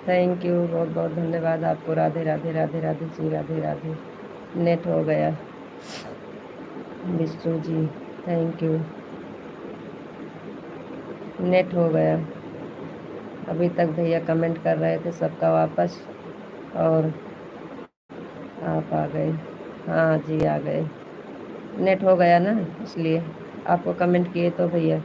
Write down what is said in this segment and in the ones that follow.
Thank you, बहुत बहुत धन्यवाद आपको। राधे राधे राधे राधे जी, राधे राधे। नेट हो गया Vishnu ji, thank you. Net हो गया। अभी तक भैया कमेंट कर रहे थे सबका वापस, और आप आ गए। हाँ जी, आ गए। नेट हो गया ना, इसलिए आपको कमेंट किए तो भैया।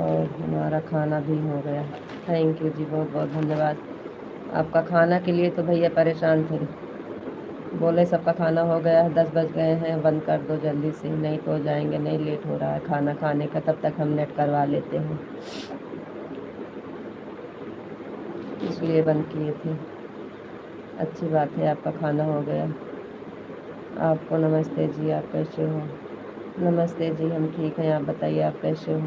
और हमारा खाना भी हो गया। थैंक यू जी, बहुत बहुत धन्यवाद। आपका खाना के लिए तो भैया परेशान थे, बोले सबका खाना हो गया है, 10 बज गए हैं, बंद कर दो जल्दी से, नहीं तो हो जाएंगे, नहीं लेट हो रहा है खाना खाने का, तब तक हम नेट करवा लेते हैं, इसलिए बंद किए थे। अच्छी बात है, आपका खाना हो गया। आपको नमस्ते जी, आप कैसे हो? नमस्ते जी, हम ठीक हैं, आप बताइए आप कैसे हो?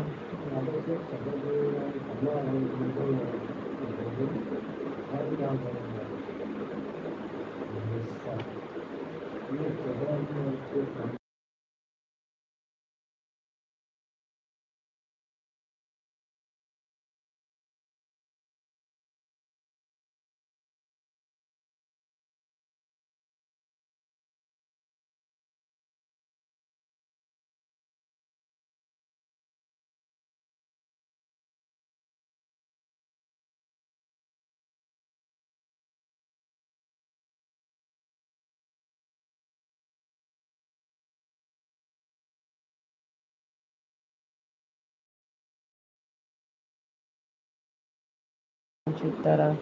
सीताराम,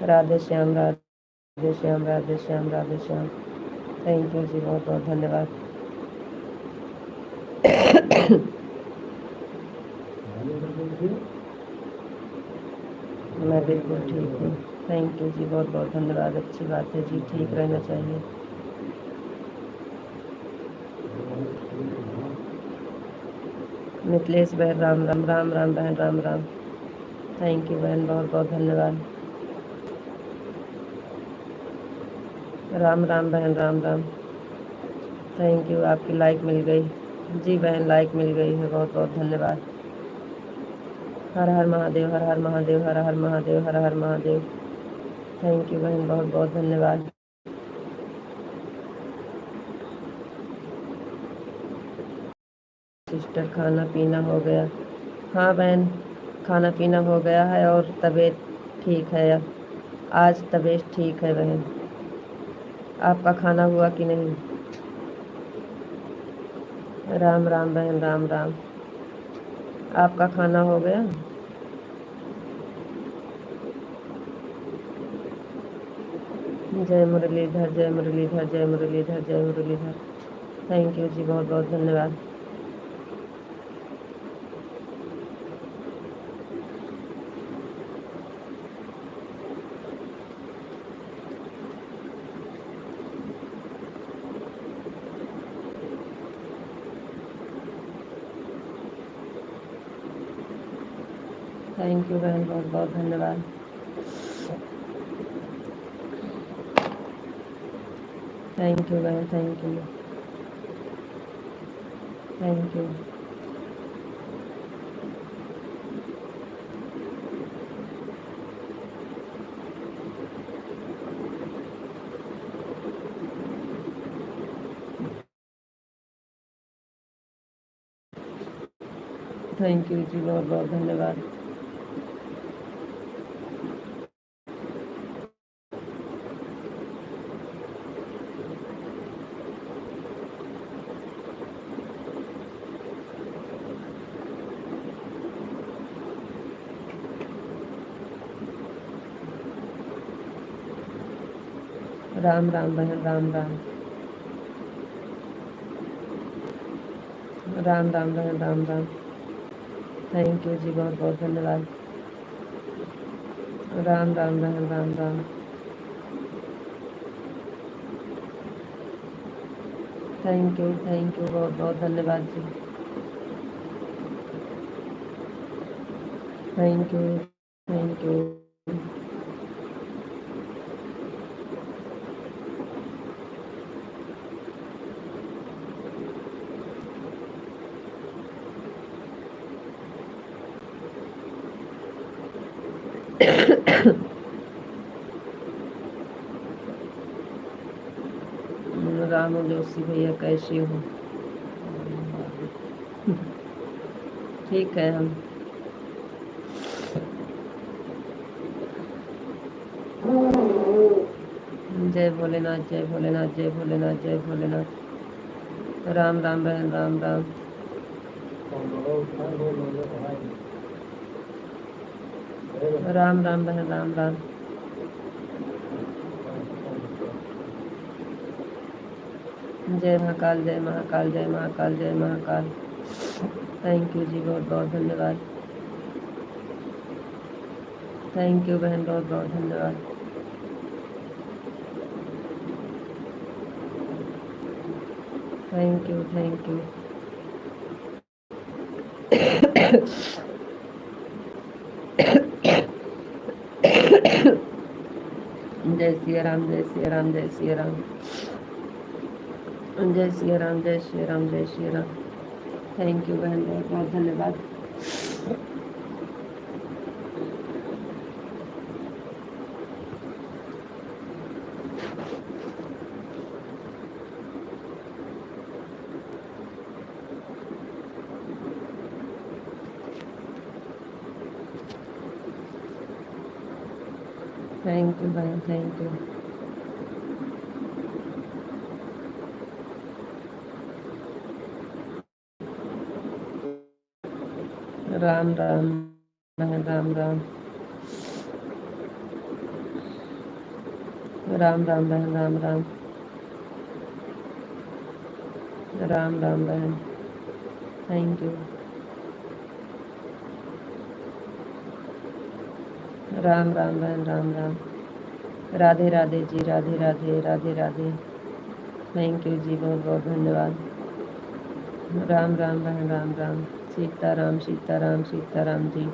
राधे श्याम, राधे श्याम, राधे श्याम, राधे श्याम। थैंक यू जी, बहुत बहुत धन्यवाद। मैं बिल्कुल ठीक हूँ। थैंक यू जी, बहुत बहुत धन्यवाद। अच्छी बात है जी, ठीक रहना चाहिए। मिथिलेश बहन, राम राम, राम राम बहन, राम राम। थैंक यू बहन, बहुत बहुत धन्यवाद। राम राम बहन, राम राम। थैंक यू, आपकी लाइक मिल गई। जी बहन, लाइक मिल गई है, बहुत बहुत धन्यवाद। हर हर महादेव, हर हर महादेव, हर हर महादेव, हर हर महादेव। थैंक यू बहन, बहुत बहुत धन्यवाद। सिस्टर, खाना पीना हो गया? हाँ बहन, खाना पीना हो गया है, और तबीयत ठीक है अब। आज तबीयत ठीक है बहन। आपका खाना हुआ कि नहीं? राम राम बहन, राम राम। आपका खाना हो गया? जय मुरलीधर, जय मुरलीधर, जय मुरलीधर, जय मुरलीधर। थैंक यू जी, बहुत बहुत धन्यवाद। थैंक यू बहन, बहुत बहुत धन्यवाद। थैंक यू बहन, thank you, thank you. Thank you जी, बहुत बहुत धन्यवाद। राम राम बहन, राम राम। राम राम बहन, राम राम। थैंक यू जी, बहुत बहुत धन्यवाद। राम राम बहन, राम राम। थैंक यू, बहुत बहुत धन्यवाद जी। Thank you, thank you. Ramu Joshi भैया कैसी हो? ठीक है हम। जय भोलेनाथ, जय भोलेनाथ, जय भोलेनाथ, जय भोलेनाथ। राम राम बहन, राम राम। राम राम बहन, राम राम। जय महाकाल, जय महाकाल, जय महाकाल, जय महाकाल। थैंक यू जी, बहुत बहुत धन्यवाद। थैंक यू बहन, बहुत बहुत धन्यवाद। Thank you, thank you. जय सिया राम, जय सिया राम, जय सिया राम। जय सिया राम, जय सिया राम, जय सिया राम। थैंक यू बहन, बहुत बहुत धन्यवाद। थैंक यू बहन, थैंक यू। राम राम बहन, राम राम। राम राम बहन, राम राम। राम राम बहन, थैंक यू। राम राम बहन, राम राम। राधे राधे जी, राधे राधे, राधे राधे। थैंक यू जी, बहुत बहुत धन्यवाद। राम राम बहन, राम राम। सीताराम, सीताराम, सीताराम जी।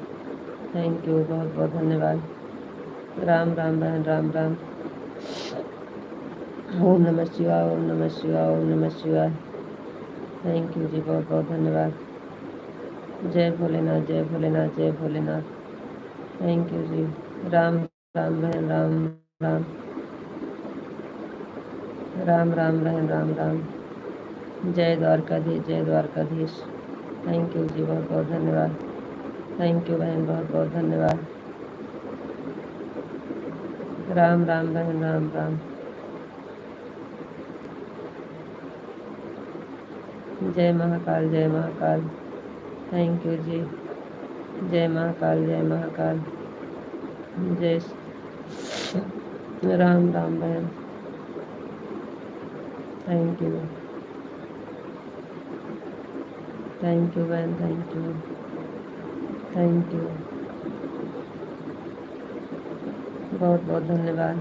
थैंक यू, बहुत बहुत धन्यवाद। राम राम बहन, राम राम। ओम नमः शिवाय, ओम नमः शिवाय, ओम नमः शिवाय। थैंक यू जी, बहुत बहुत धन्यवाद। जय भोलेनाथ, जय भोलेनाथ, जय भोलेनाथ। थैंक यू जी। राम राम बहन, राम राम। राम राम बहन, राम राम। जय द्वारकाधीश, जय द्वारकाधीश। थैंक यू जी, बहुत बहुत धन्यवाद। थैंक यू बहन, बहुत बहुत धन्यवाद। राम राम बहन, राम राम। जय महाकाल, जय महाकाल। थैंक यू जी। जय महाकाल, जय महाकाल। जय राम राम बहन। Thank you. थैंक यू बहन, थैंक यू। थैंक यू, बहुत बहुत धन्यवाद।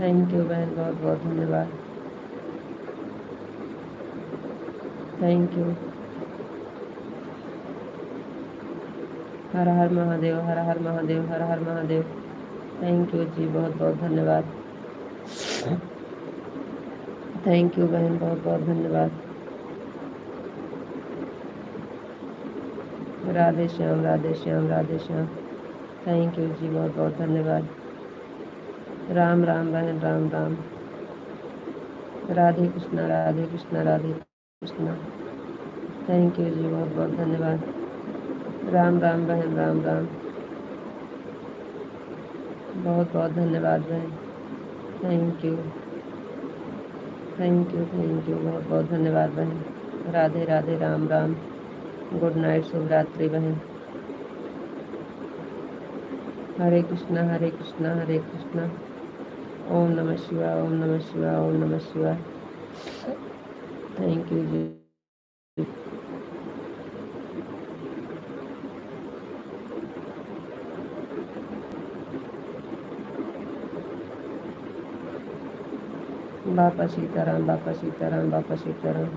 थैंक यू बहन, बहुत बहुत धन्यवाद। Thank you. हर हर महादेव, हर हर महादेव, हर हर महादेव। थैंक यू जी, बहुत बहुत धन्यवाद। थैंक यू बहन, बहुत बहुत धन्यवाद। राधे श्याम, राधे श्याम, राधे श्याम। थैंक यू जी, बहुत बहुत धन्यवाद। राम राम बहन, राम राम। राधे कृष्णा, राधे कृष्णा, राधे कृष्णा। थैंक यू जी, बहुत बहुत धन्यवाद। राम राम बहन, राम राम। बहुत बहुत धन्यवाद बहन। Thank you, thank you, thank you, बहुत बहुत धन्यवाद बहन। राधे राधे, राम राम। गुड नाइट, शुभ रात्रि बहन। हरे कृष्णा, हरे कृष्णा, हरे कृष्णा। ओम नमः शिवाय, ओम नमः शिवाय, ओम नमः शिवाय। थैंक यू जी। बापा सीताराम, बापा सीताराम, बापा सीताराम।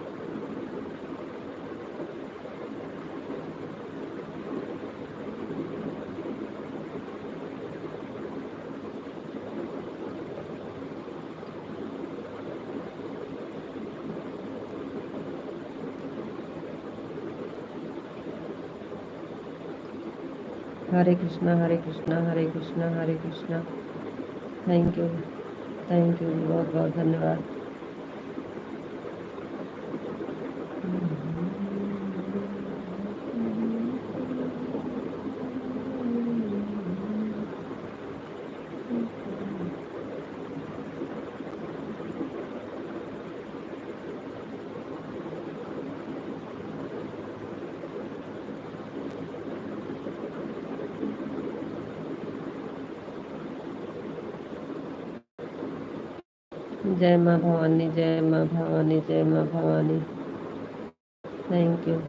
हरे कृष्णा, हरे कृष्णा, हरे कृष्णा, हरे Krishna. Thank you, thank you, बहुत बहुत धन्यवाद। जय माँ भवानी, जय माँ भवानी, जय माँ भवानी। Thank you.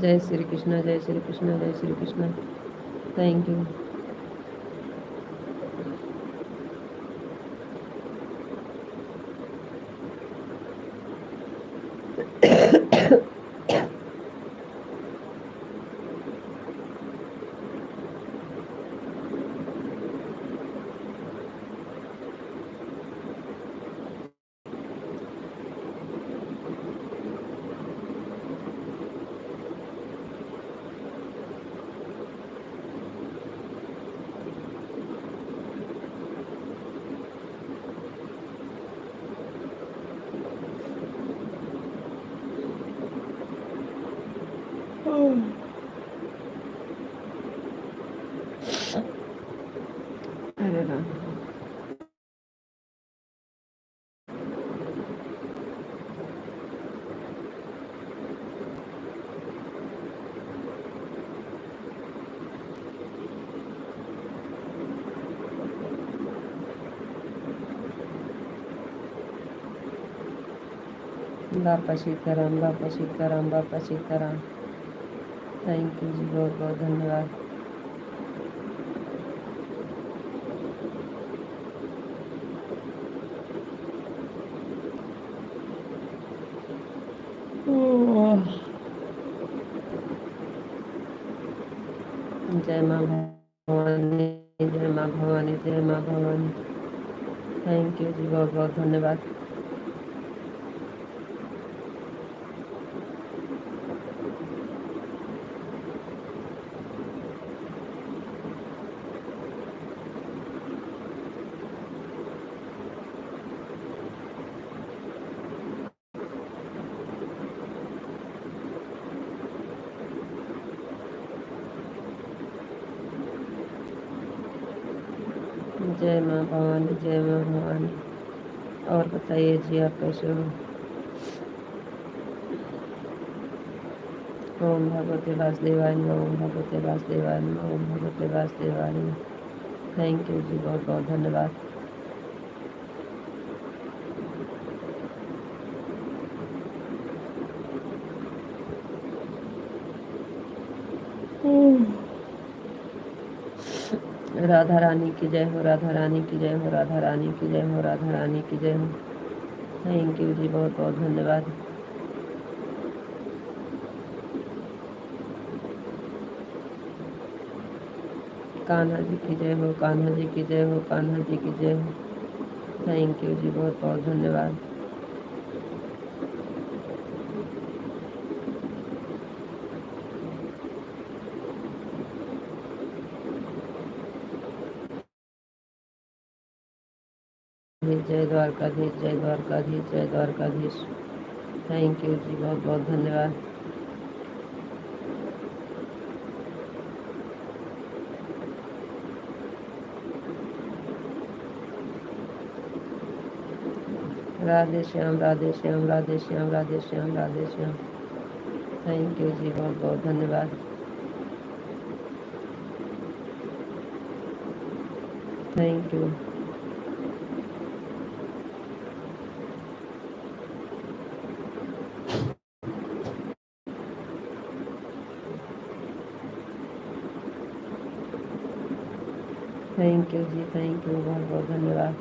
जय श्री कृष्ण, जय श्री कृष्ण, जय श्री कृष्ण। Thank you. अरे राम। बापा सीताराम, बापा सीताराम, बापा सीताराम। थैंक यू जी, बहुत बहुत धन्यवाद। जय माँ भवानी, जय माँ भवानी, जय माँ भवानी। थैंक यू जी, बहुत बहुत धन्यवाद। जय माँ भवानी, जय माँ भवानी। और बताइए जी, आप कैसे हो? ओम भगवते वासुदेवाय नमः, ओम भगवते वासुदेवाय नमः, ओम भगवते वासुदेवाय नमः। थैंक यू जी, बहुत बहुत धन्यवाद। राधा रानी की जय हो, राधा रानी की जय हो, राधा रानी की जय हो, राधा रानी की जय हो। थैंक यू जी, बहुत बहुत धन्यवाद। कान्हा जी की जय हो, कान्हा जी की जय हो, कान्हा जी की जय हो। थैंक यू जी, बहुत बहुत धन्यवाद। जय द्वारकाधीश, जय द्वारकाधीश, जय द्वारकाधीश। थैंक यू जी, बहुत बहुत धन्यवाद। राधे श्याम, राधे श्याम, राधे श्याम, राधे श्याम, राधे श्याम। थैंक यू जी, बहुत बहुत धन्यवाद। Thank you. Thank you ji, thank you, बहुत बहुत धन्यवाद।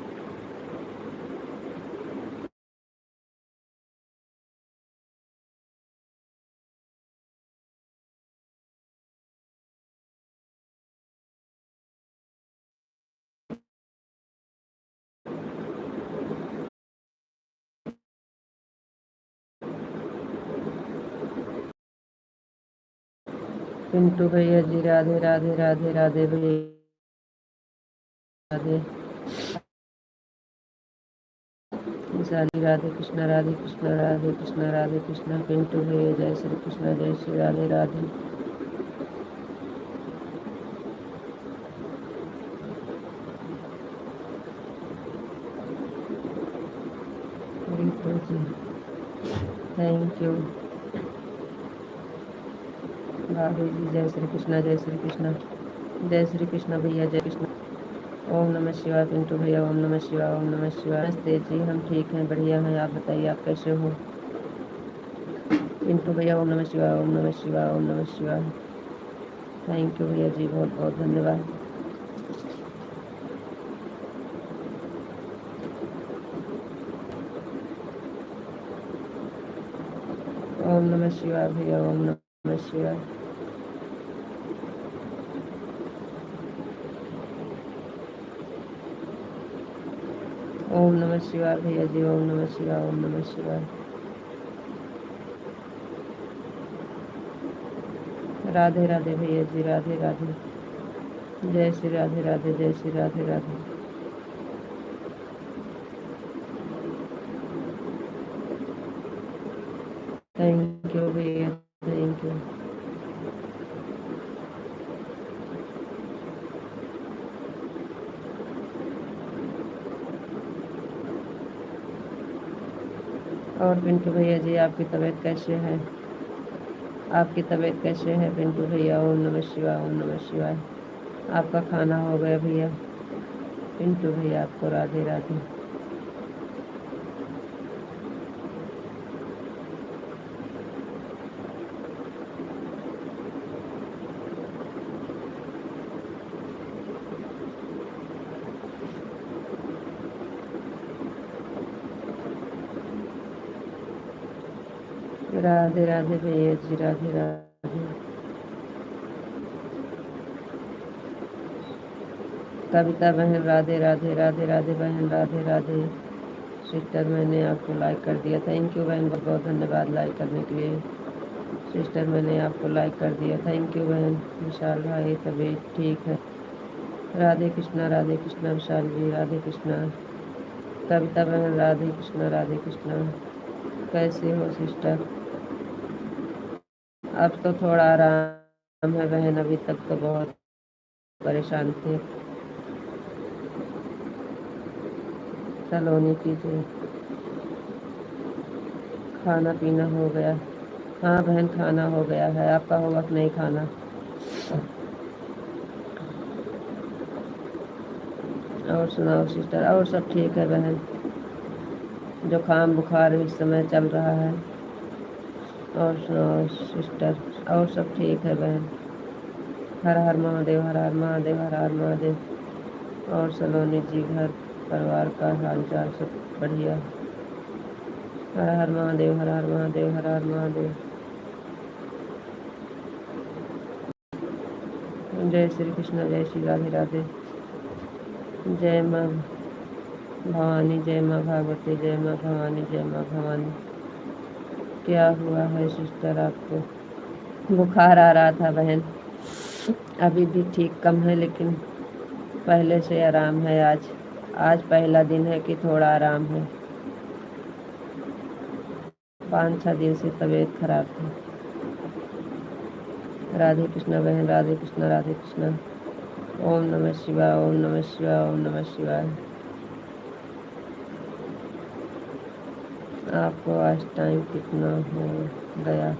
पिंटू भैया जी, राधे राधे, राधे राधे भैया, राधे। विशाली, राधे कृष्णा, राधे कृष्णा, राधे कृष्णा, राधे कृष्णा। पिंटू भैया, जय श्री कृष्णा, जय श्री राधे राधे। जी, थैंक यू भाभी जी। जय श्री कृष्णा, जय श्री कृष्णा, जय श्री कृष्णा भैया, जय कृष्णा। ओम नमः शिवाय पिंटू भैया, ओम नमः शिवाय, ओम नमः शिवाय। नमस्ते जी, हम ठीक हैं, बढ़िया हैं। आप बताइए, आप कैसे हो? पिंटू भैया ओम नमः शिवाय, ओम नमः शिवाय, ओम नमः शिवाय। थैंक यू भैया जी, बहुत बहुत धन्यवाद। ओम नमः शिवाय भैया, ओम नमः शिवाय। ओम नमः शिवाय भैया जी, ओम नमः शिवाय, ओम नमः शिवाय। राधे राधे भैया जी, राधे राधे। जय श्री राधे राधे, जय श्री राधे राधे। थैंक यू भैया, थैंक यू। और पिंटू भैया जी, आपकी तबीयत कैसे है? आपकी तबीयत कैसे है पिंटू भैया? ओम नमः शिवाय, ओम नमः शिवाय। आपका खाना हो गया भैया? पिंटू भैया आपको राधे राधे। राधे राधे भैया जी, राधे राधे। कविता बहन राधे राधे, राधे राधे बहन, राधे राधे। सिस्टर मैंने आपको लाइक कर दिया, थैंक यू बहन, बहुत बहुत धन्यवाद लाइक करने के लिए। सिस्टर मैंने आपको लाइक कर दिया, थैंक यू बहन। विशाल भाई तबीयत ठीक है? राधे कृष्णा, राधे कृष्णा विशाल जी, राधे कृष्णा। कविता बहन राधे कृष्णा, राधे कृष्णा। कैसे हो सिस्टर? अब तो थोड़ा आराम है बहन, अभी तक तो बहुत परेशान थे। सलोनी कीजिए। खाना पीना हो गया? हाँ बहन, खाना हो गया है। आपका होगा कि नहीं खाना? और सुनाओ सिस्टर, और सब ठीक है बहन? जुकाम बुखार इस समय चल रहा है। और सुनाओ सिस्टर, और सब ठीक है बहन? हर हर महादेव, हर हर महादेव, हर हर महादेव। और सलोनी जी, घर परिवार का हाल चाल सब बढ़िया? हर हर महादेव, हर हर महादेव, हर हर महादेव। जय श्री कृष्ण, जय श्री राधे राधे। जय माँ भवानी, जय माँ भागवती, जय माँ भवानी, जय माँ भवानी। क्या हुआ है सिस्टर आपको? बुखार आ रहा था बहन, अभी भी ठीक कम है, लेकिन पहले से आराम है। आज आज पहला दिन है कि थोड़ा आराम है। 5-6 दिन से तबीयत खराब थी। राधे कृष्णा बहन, राधे कृष्णा, राधे कृष्णा। ओम नमः शिवाय, ओम नमः शिवाय, ओम नमः शिवाय। आपको आज टाइम कितना हो गया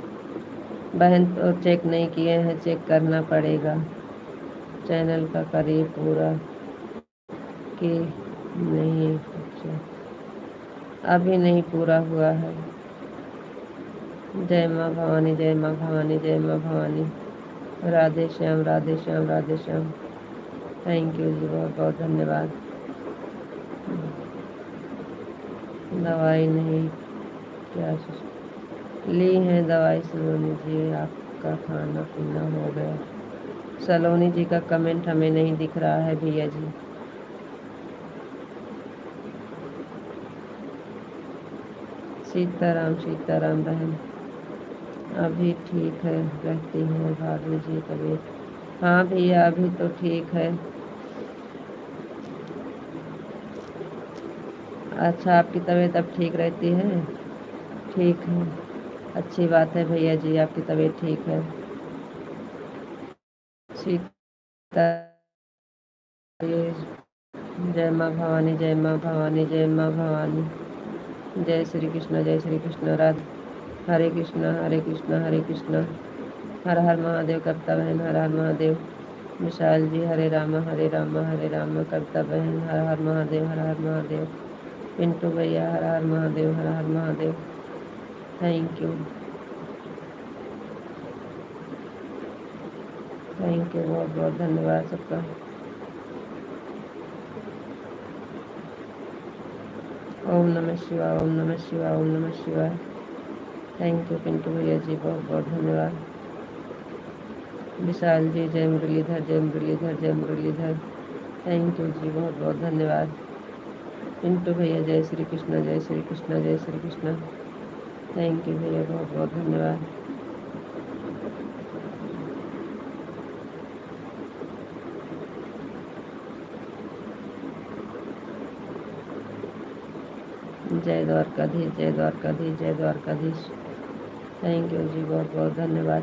बहन? तो चेक नहीं किए हैं, चेक करना पड़ेगा। चैनल का करीब पूरा कि नहीं? अच्छा, अभी नहीं पूरा हुआ है। जय माँ भवानी, जय माँ भवानी, जय माँ भवानी। राधे श्याम, राधे श्याम, राधे श्याम। थैंक यू जी, बहुत बहुत धन्यवाद। दवाई नहीं? क्या ली है दवाई सलोनी जी? आपका खाना पीना हो गया? सलोनी जी का कमेंट हमें नहीं दिख रहा है भैया जी। सीताराम, सीताराम बहन। अभी ठीक है, रहती हैं भाभी जी तबीयत? हाँ भैया, अभी तो ठीक है। अच्छा, आपकी तबीयत अब ठीक रहती है? ठीक है, अच्छी बात है भैया जी, आपकी तबीयत ठीक है। सीता, जय माँ भवानी, जय माँ भवानी, जय माँ भवानी। जय श्री कृष्ण, जय श्री कृष्ण। राधे। हरे कृष्णा, हरे कृष्णा, हरे कृष्णा। हर हर महादेव। कविता बहन, हर हर महादेव। विशाल जी, हरे राम, हरे राम, हरे राम। कविता बहन, हर हर महादेव, हर हर महादेव। पिंटू भैया, हर हर महादेव, हर हर Mahadev. Thank you, thank you, बहुत बहुत धन्यवाद सबका। ओम नमः शिवाय, ओम नमः शिवाय, ओम नमः शिवाय। थैंक यू पिंटू भैया जी, बहुत बहुत धन्यवाद। विशाल जी, जय मुरलीधर, जय मुरलीधर, जय मुरलीधर। थैंक यू जी, बहुत बहुत धन्यवाद। पिंटू भैया, जय श्री कृष्ण, जय श्री कृष्ण, जय श्री कृष्ण। थैंक यू भैया, बहुत बहुत धन्यवाद। जय द्वारकाधीश, जय द्वारकाधीश, जय द्वारकाधीश। थैंक यू जी, बहुत बहुत धन्यवाद।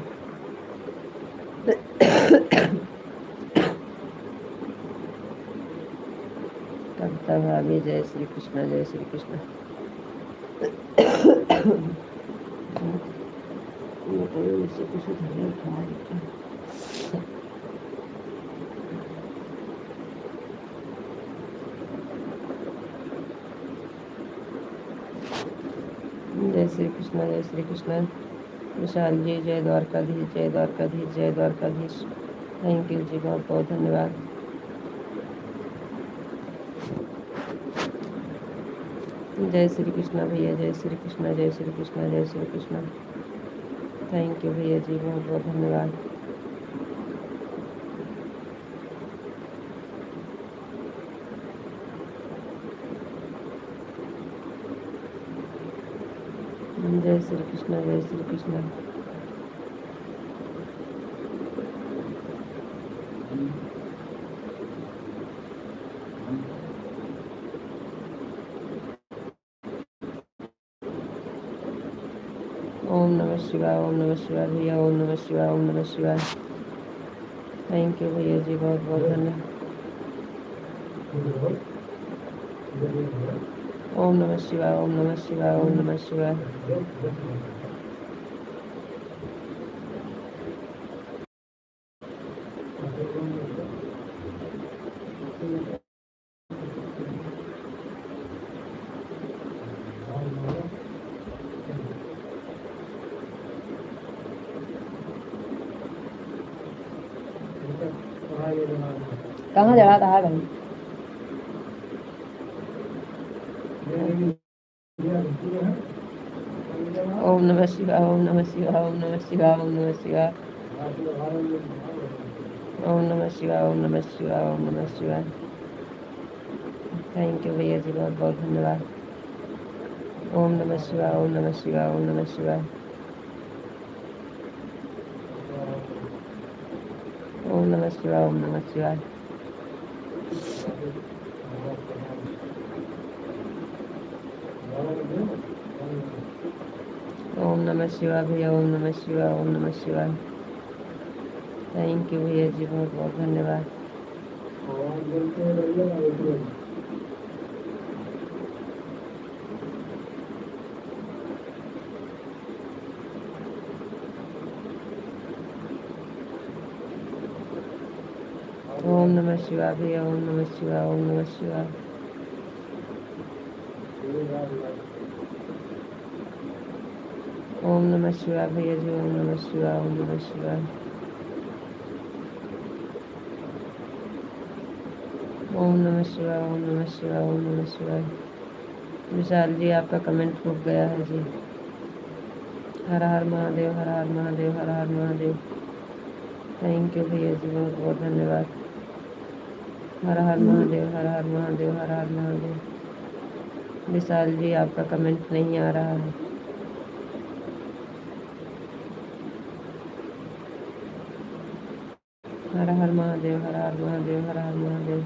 कविता भाभी, जय श्री कृष्ण, जय श्री कृष्ण। जय श्री कृष्ण, जय श्री कृष्ण। विशाल जी, जय द्वारकाधीश, जय द्वारकाधीश, जय द्वारकाधीश। थैंक यू जी, बहुत बहुत धन्यवाद। जय श्री कृष्ण भैया, जय श्री कृष्ण, जय श्री कृष्ण, जय श्री कृष्ण। थैंक यू भैया जी, बहुत बहुत धन्यवाद। जय श्री कृष्ण, जय श्री कृष्ण। ओम नमः शिवाय, ओम नमः शिवाय भैया, ओम नमः शिवाय, ओम नमः शिवाय। थैंक यू भैया जी, बहुत बहुत धन्यवाद। ओम नमः शिवाय, ओम नमः शिवाय, ओम नमः शिवाय। कहाँ जा रहा है भाई? ओम नमः शिवाय, ओम नमः शिवाय, ओम नमः शिवाय, ओम नमः शिवाय। ओम नमः शिवाय, ओम नमः शिवाय, ओम नमः शिवाय। थैंक यू भैया जी, बहुत बहुत धन्यवाद। ओम नमः शिवाय, ओम नमः शिवाय, ओम नमः शिवाय। ओम नमः शिवाय, ओम नमः शिवाय। ओम नमः शिवाय भैया, ओम नमः शिवाय, ओम नमः शिवाय। थैंक यू भैया जी, बहुत बहुत धन्यवाद। ओम नमः शिवाय भैया, ओम नमः शिवाय, ओम नमः शिवाय। ओम नमः शिवाय भैया जी, ओम नमः शिवाय, ओम नमः शिवाय। ओम नमः शिवाय, ओम नमः शिवाय, ओम नमः शिवाय। विशाल जी, आपका कमेंट रुक गया है जी। हर हर महादेव, हर हर महादेव, हर हर महादेव। थैंक यू भैया जी, बहुत बहुत धन्यवाद। हर हर महादेव, हर हर महादेव, हर हर महादेव। विशाल जी, आपका कमेंट नहीं आ रहा है। हर हर महादेव, हर हर महादेव, हर हर महादेव।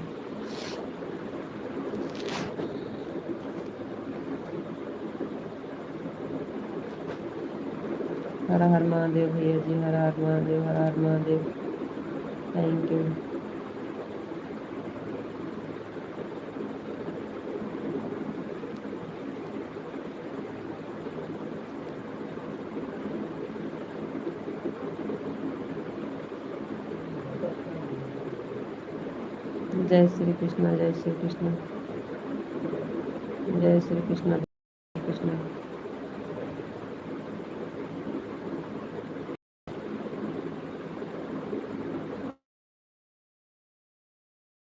हर हर महादेव भैया जी, हर हर महादेव, हर हर महादेव। Thank you. जय श्री कृष्ण, जय श्री कृष्ण, जय श्री कृष्ण कृष्ण।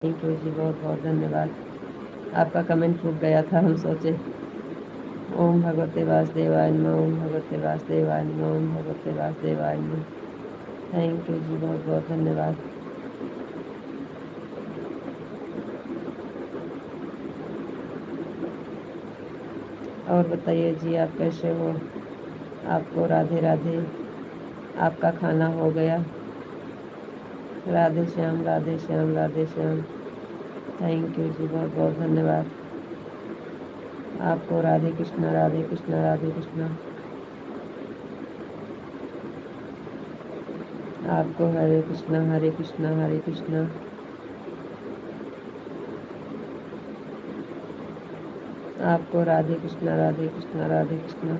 थैंक यू जी, बहुत बहुत धन्यवाद। आपका कमेंट रुक गया था, हम सोचे। ओम भगवते वासुदेवाय नमः, ओम भगवते वासुदेवाय नमः, ओम भगवते वासुदेवाय नमः। थैंक यू जी, बहुत बहुत धन्यवाद। और बताइए जी, आप कैसे हो? आपको राधे राधे। आपका खाना हो गया? राधे श्याम, राधे श्याम, राधे श्याम। थैंक यू जी, बहुत बहुत धन्यवाद। आपको राधे कृष्णा, राधे कृष्णा, राधे कृष्णा। आपको हरे कृष्णा, हरे कृष्णा, हरे कृष्णा। आपको राधे कृष्णा, राधे कृष्णा, राधे कृष्णा।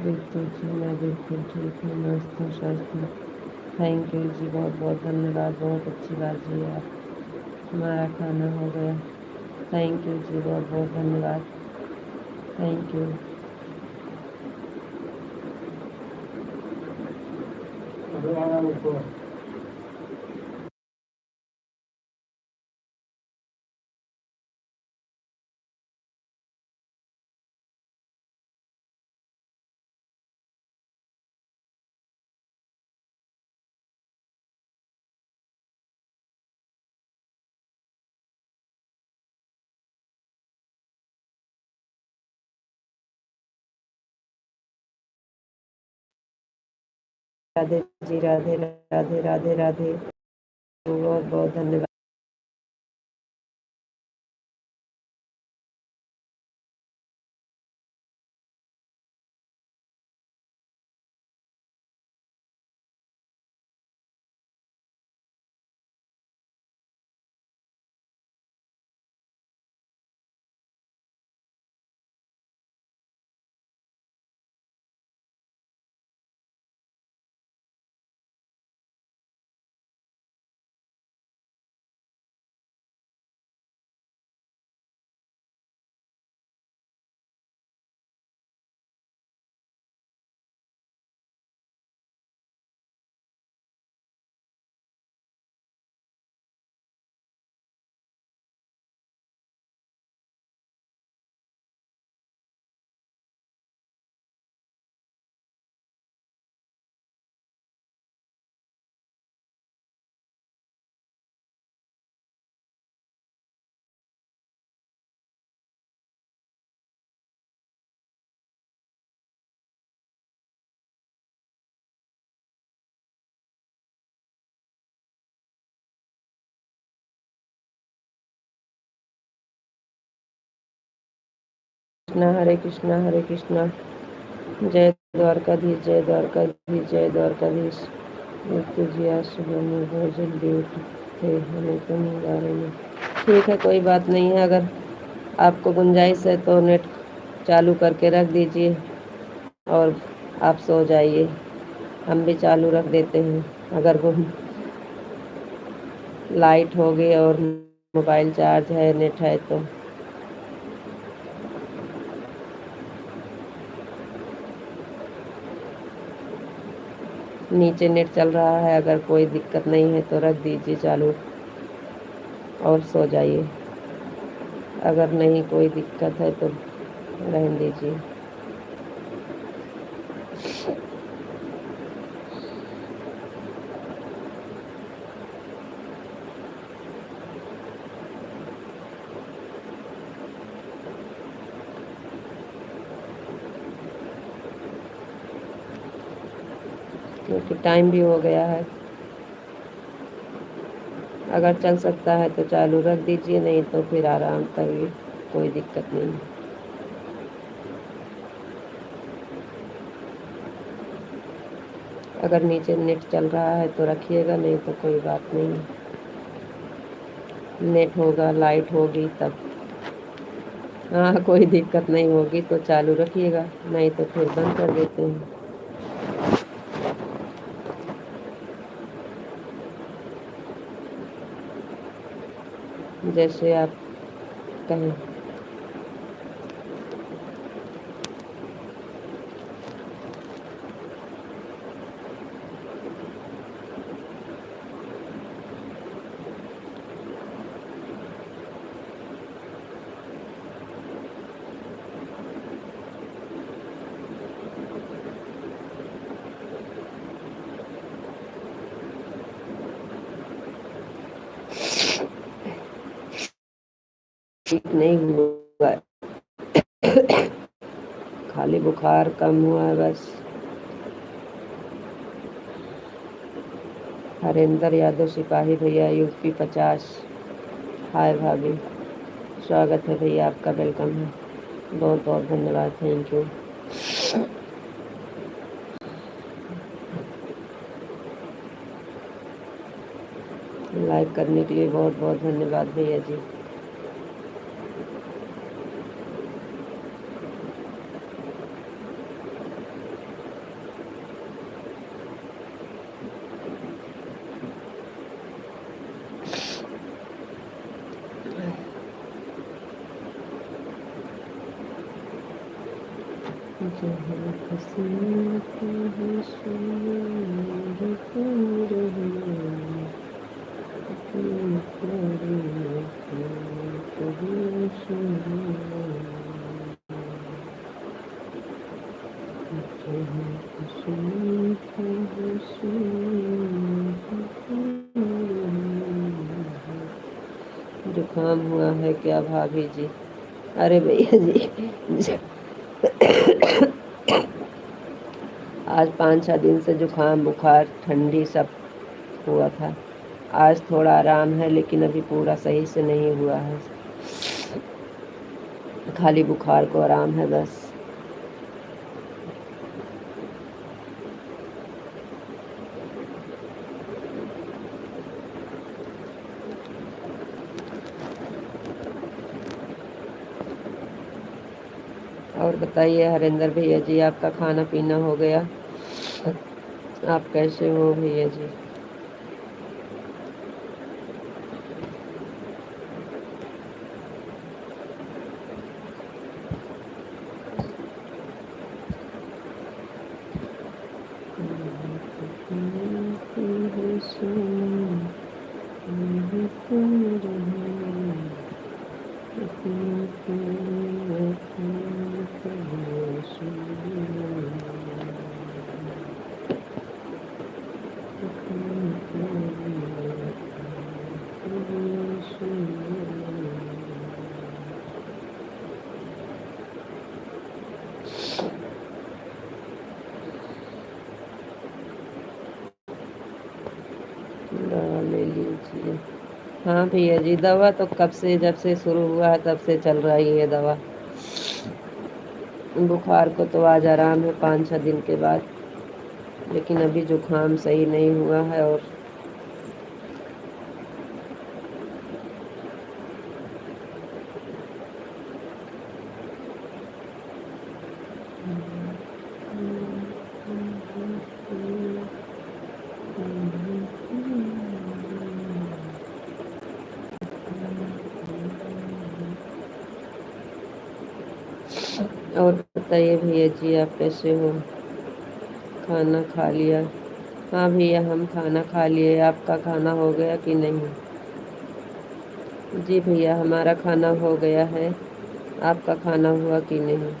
बिल्कुल जी, मैं बिल्कुल ठीक हूँ, मस्त हूँ, स्वस्थ हूँ। थैंक यू जी, बहुत बहुत धन्यवाद। बहुत अच्छी बात जी आप। हमारा खाना हो गया। थैंक यू जी, बहुत बहुत धन्यवाद। Thank you. राधे जी, राधे राधे, राधे राधे। बहुत बहुत धन्यवाद। कृष्णा, हरे कृष्णा, हरे कृष्णा। जय द्वारकाधीश, जय द्वारकाधीश, जय द्वारकाधीश। मृत्यु जी, आज सुबह में बहुत जल्दी उठे, हमें तो नींद आ रही है। ठीक है, कोई बात नहीं है। अगर आपको गुंजाइश है तो नेट चालू करके रख दीजिए और आप सो जाइए। हम भी चालू रख देते हैं। अगर वो लाइट होगी और मोबाइल चार्ज है, नेट है तो। नीचे नेट चल रहा है, अगर कोई दिक्कत नहीं है तो रख दीजिए चालू और सो जाइए। अगर नहीं कोई दिक्कत है तो रहने दीजिए। क्योंकि टाइम भी हो गया है। अगर चल सकता है तो चालू रख दीजिए, नहीं तो फिर आराम करिए, कोई दिक्कत नहीं। अगर नीचे नेट चल रहा है तो रखिएगा, नहीं तो कोई बात नहीं। नेट होगा, लाइट होगी तब। हाँ, कोई दिक्कत नहीं होगी तो चालू रखिएगा, नहीं तो फिर बंद कर देते हैं। जैसे आप कहें। ठीक नहीं हुआ, खाली बुखार कम हुआ है बस। हरेंद्र यादव सिपाही भैया, यूपी 50। हाय भाभी, स्वागत है भैया आपका, वेलकम है। बहुत बहुत धन्यवाद, थैंक यू। लाइक करने के लिए बहुत बहुत धन्यवाद भैया जी। जुकाम हुआ है क्या भाभी जी? अरे भैया जी, आज 5-6 दिन से जुकाम बुखार ठंडी सब हुआ था। आज थोड़ा आराम है, लेकिन अभी पूरा सही से नहीं हुआ है, खाली बुखार को आराम है बस। और बताइए हरेंद्र भैया जी, आपका खाना पीना हो गया? आप कैसे हो भैया जी? दवा ले लीजिए। हाँ भैया जी, दवा तो कब से, जब से शुरू हुआ है तब से चल रही है दवा। बुखार को तो आज आराम है 5-6 दिन के बाद, लेकिन अभी जुकाम सही नहीं हुआ है। और और बताइए भैया जी, आप कैसे हो? खाना खा लिया? हाँ भैया, हम खाना खा लिए। आपका खाना हो गया कि नहीं? जी भैया, हमारा खाना हो गया है। आपका खाना हुआ कि नहीं?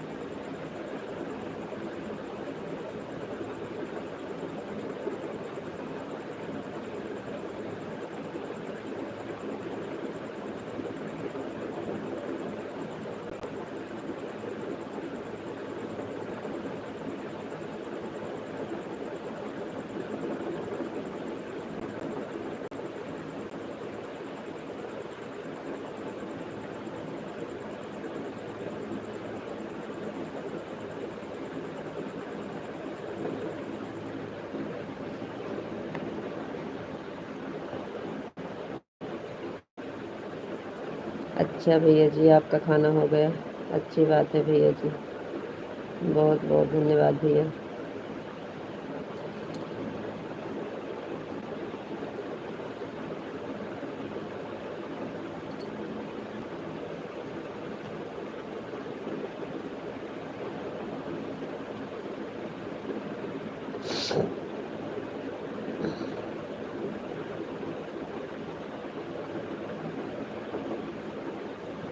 अच्छा भैया जी, आपका खाना हो गया। अच्छी बात है भैया जी। बहुत बहुत धन्यवाद भैया।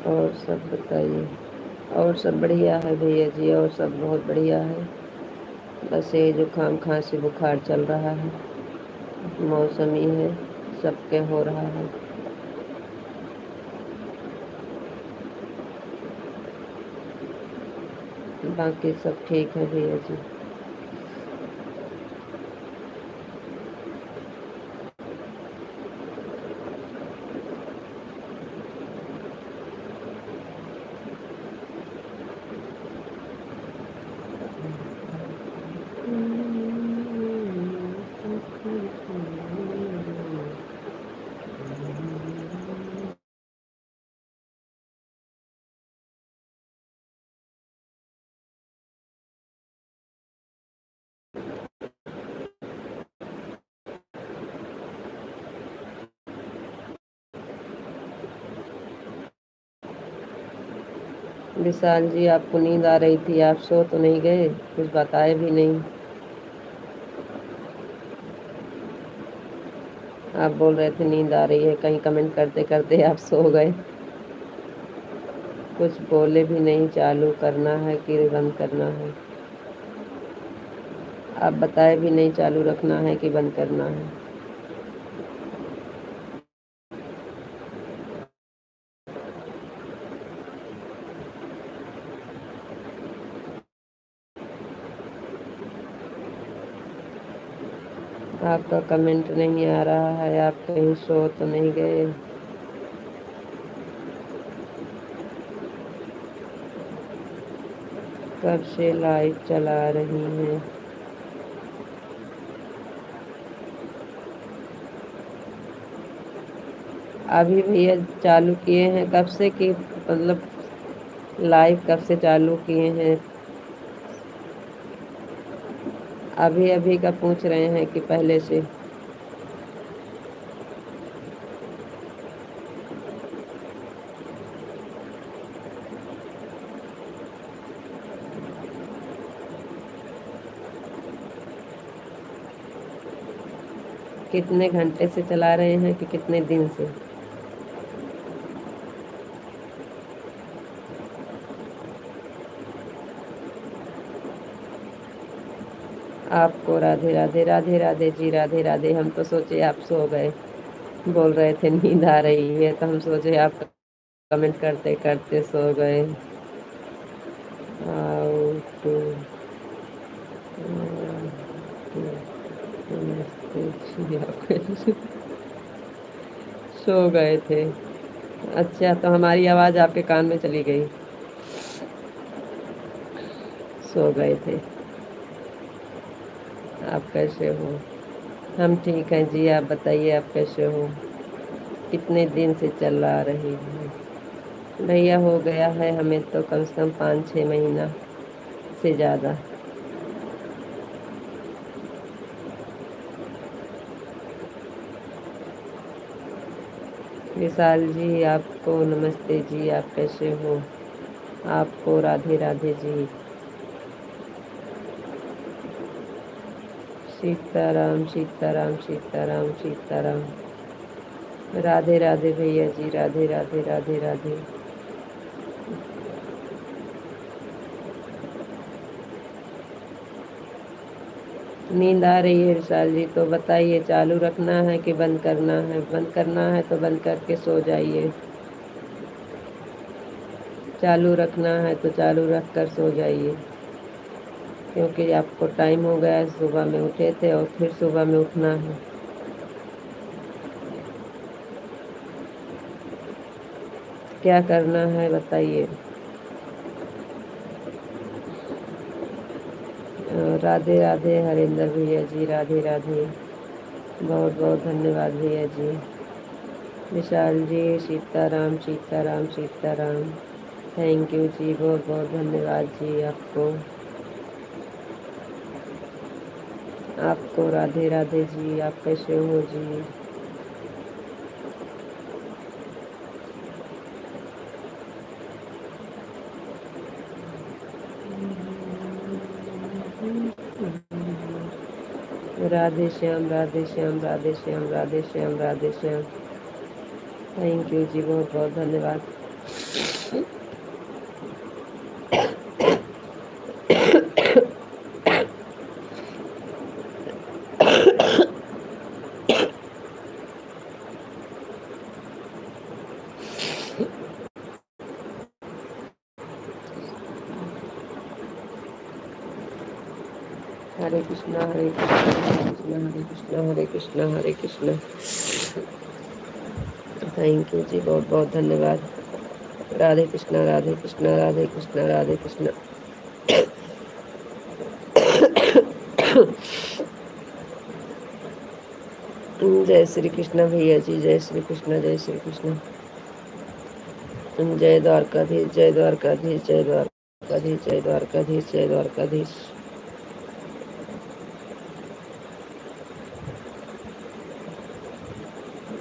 और सब बताइए। और सब बढ़िया है भैया जी, और सब बहुत बढ़िया है। बस ये जुकाम खांसी बुखार चल रहा है, मौसमी है, सबके हो रहा है। बाकी सब ठीक है भैया जी। विशाल जी, आपको नींद आ रही थी, आप सो तो नहीं गए? कुछ बताए भी नहीं। आप बोल रहे थे नींद आ रही है, कहीं कमेंट करते करते आप सो गए। कुछ बोले भी नहीं, चालू करना है कि बंद करना है। आप बताए भी नहीं चालू रखना है कि बंद करना है। आपका कमेंट नहीं आ रहा है, आप कहीं सो तो नहीं गए? कब से लाइव चला रही हैं? अभी भैया चालू किए हैं कब से, कि मतलब लाइव कब से चालू किए हैं? अभी अभी का पूछ रहे हैं कि पहले से? कितने घंटे से चला रहे हैं कि कितने दिन से? आपको राधे राधे, राधे राधे जी, राधे राधे। हम तो सोचे आप सो गए, बोल रहे थे नींद आ रही है, तो हम सोचे आप कमेंट करते करते सो गए। आओ तो, नमस्ते जी, आपको सो गए थे? अच्छा, तो हमारी आवाज़ आपके कान में चली गई, सो गए थे। आप कैसे हो? हम ठीक हैं जी, आप बताइए आप कैसे हो? कितने दिन से चला रही है? भैया हो गया है हमें तो कम से कम 5-6 महीना से ज़्यादा। विशाल जी, आपको नमस्ते जी, आप कैसे हो? आपको राधे राधे जी। सीताराम सीताराम सीताराम सीताराम। राधे राधे भैया जी, राधे राधे राधे राधे। नींद आ रही है विशाल जी, तो बताइए चालू रखना है कि बंद करना है? बंद करना है तो बंद करके सो जाइए, चालू रखना है तो चालू रख कर सो जाइए। क्योंकि आपको टाइम हो गया है, सुबह में उठे थे और फिर सुबह में उठना है। क्या करना है बताइए? राधे राधे हरेंद्र भैया जी, राधे राधे। बहुत बहुत धन्यवाद भैया जी। विशाल जी, सीताराम सीताराम सीताराम। थैंक यू जी, बहुत बहुत धन्यवाद जी आपको। आपको राधे राधे जी। आप कैसे हो जी? राधे श्याम, राधे श्याम, राधे श्याम, राधे श्याम, राधे श्याम। थैंक यू जी, बहुत बहुत धन्यवाद। हरे कृष्णा, हरे कृष्णा, हरे कृष्णा, हरे कृष्णा, हरे कृष्णा, हरे कृष्णा। थैंक यू जी, बहुत बहुत धन्यवाद। राधे कृष्णा, राधे कृष्णा, राधे कृष्णा, राधे कृष्णा। जय श्री कृष्ण भैया जी, जय श्री कृष्ण, जय श्री कृष्ण। जय द्वारकाधीश, जय द्वारकाधीश, जय द्वारकाधीश, जय द्वारकाधीश, जय द्वारकाधीश।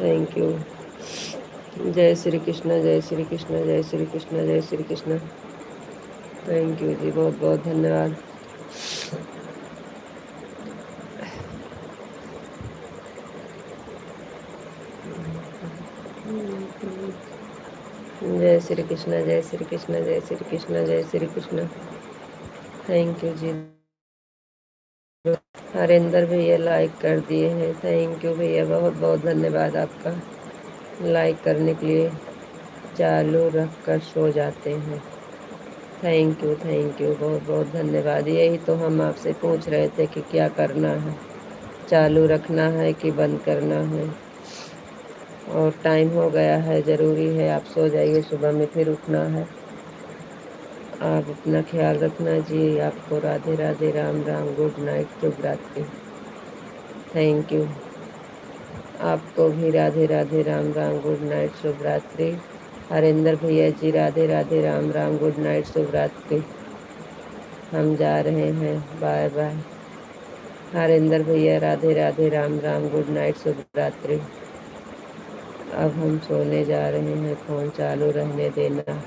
Thank you. जय श्री कृष्ण, जय श्री कृष्ण, जय श्री कृष्ण, जय श्री कृष्ण। थैंक यू जी, बहुत बहुत धन्यवाद। जय श्री कृष्ण, जय श्री कृष्ण, जय श्री कृष्ण, जय श्री कृष्ण। थैंक यू जी। हरेंद्र भैया लाइक कर दिए हैं। थैंक यू भैया, बहुत बहुत धन्यवाद आपका। लाइक करने के लिए चालू रख कर सो जाते हैं। थैंक यू, बहुत बहुत धन्यवाद। यही तो हम आपसे पूछ रहे थे कि क्या करना है, चालू रखना है कि बंद करना है। और टाइम हो गया है, ज़रूरी है आप सो जाइए, सुबह में फिर उठना है। आप अपना ख्याल रखना जी। आपको राधे राधे, राम राम, गुड नाइट, शुभ रात्रि। Thank you. आपको भी राधे राधे, राम राम, गुड नाइट, शुभ रात्रि। हरेंद्र भैया जी राधे राधे, राम राम, गुड नाइट, शुभ रात्रि। हम जा रहे हैं, बाय बाय। हरेंद्र भैया राधे राधे, राम राम, गुड नाइट, शुभ रात्रि। अब हम सोने जा रहे हैं, फ़ोन चालू रहने देना।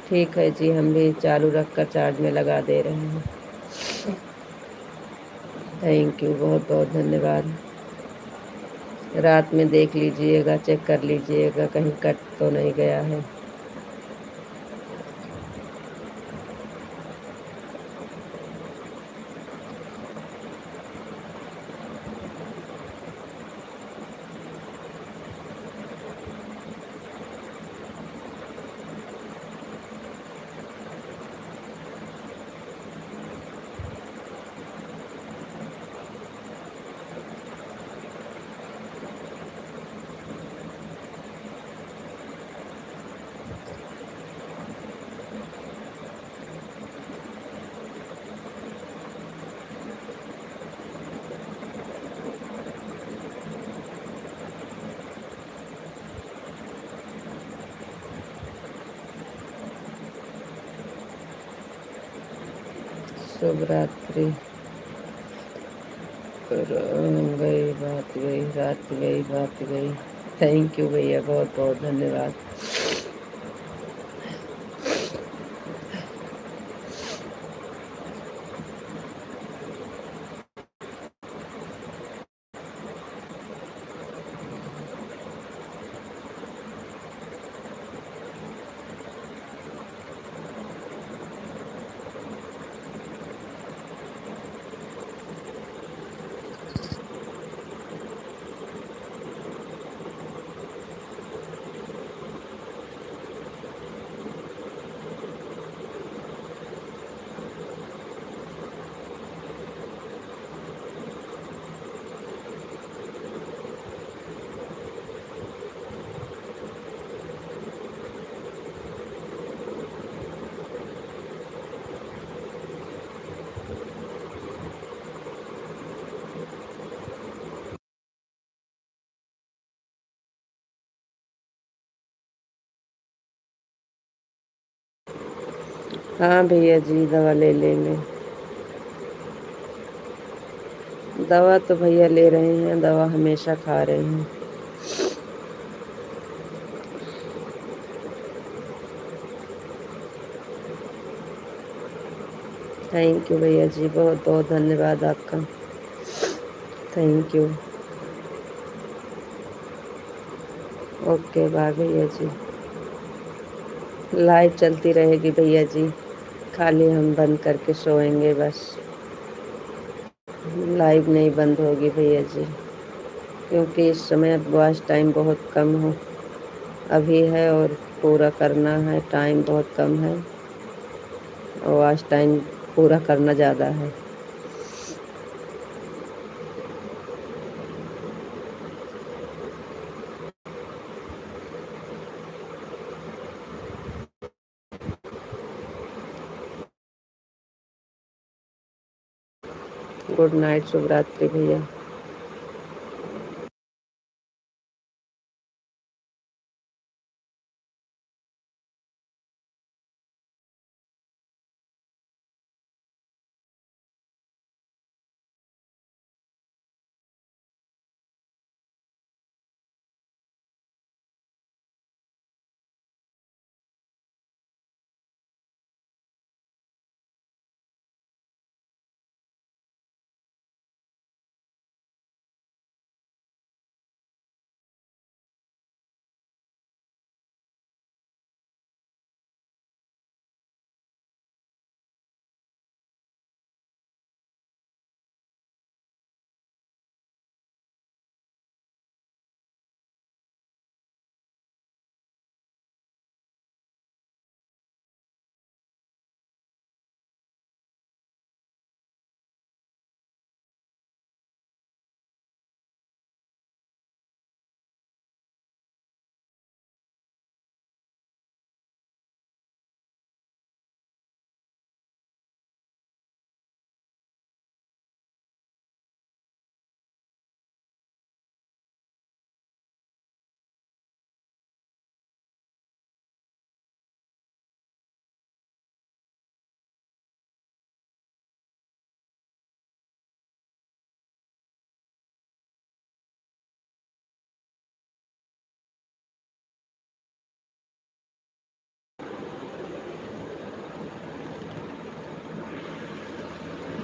ठीक है जी, हम भी चालू रख कर चार्ज में लगा दे रहे हैं। थैंक यू, बहुत बहुत धन्यवाद। रात में देख लीजिएगा, चेक कर लीजिएगा कहीं कट तो नहीं गया है। शुभ रात्रि। गई बात गई, रात गई बात गई। थैंक यू भैया, बहुत बहुत धन्यवाद। हाँ भैया जी, दवा ले लेंगे। दवा तो भैया ले रहे हैं, दवा हमेशा खा रहे हैं। थैंक यू भैया जी, बहुत बहुत धन्यवाद आपका। Thank you. ओके बाय भैया जी। लाइव चलती रहेगी भैया जी, खाली हम बंद करके सोएंगे बस। लाइव नहीं बंद होगी भैया जी, क्योंकि इस समय वॉच टाइम बहुत कम हो अभी है और पूरा करना है, टाइम बहुत कम है और वॉच टाइम पूरा करना ज़्यादा है। गुड नाइट, शुभ रात्रि भैया।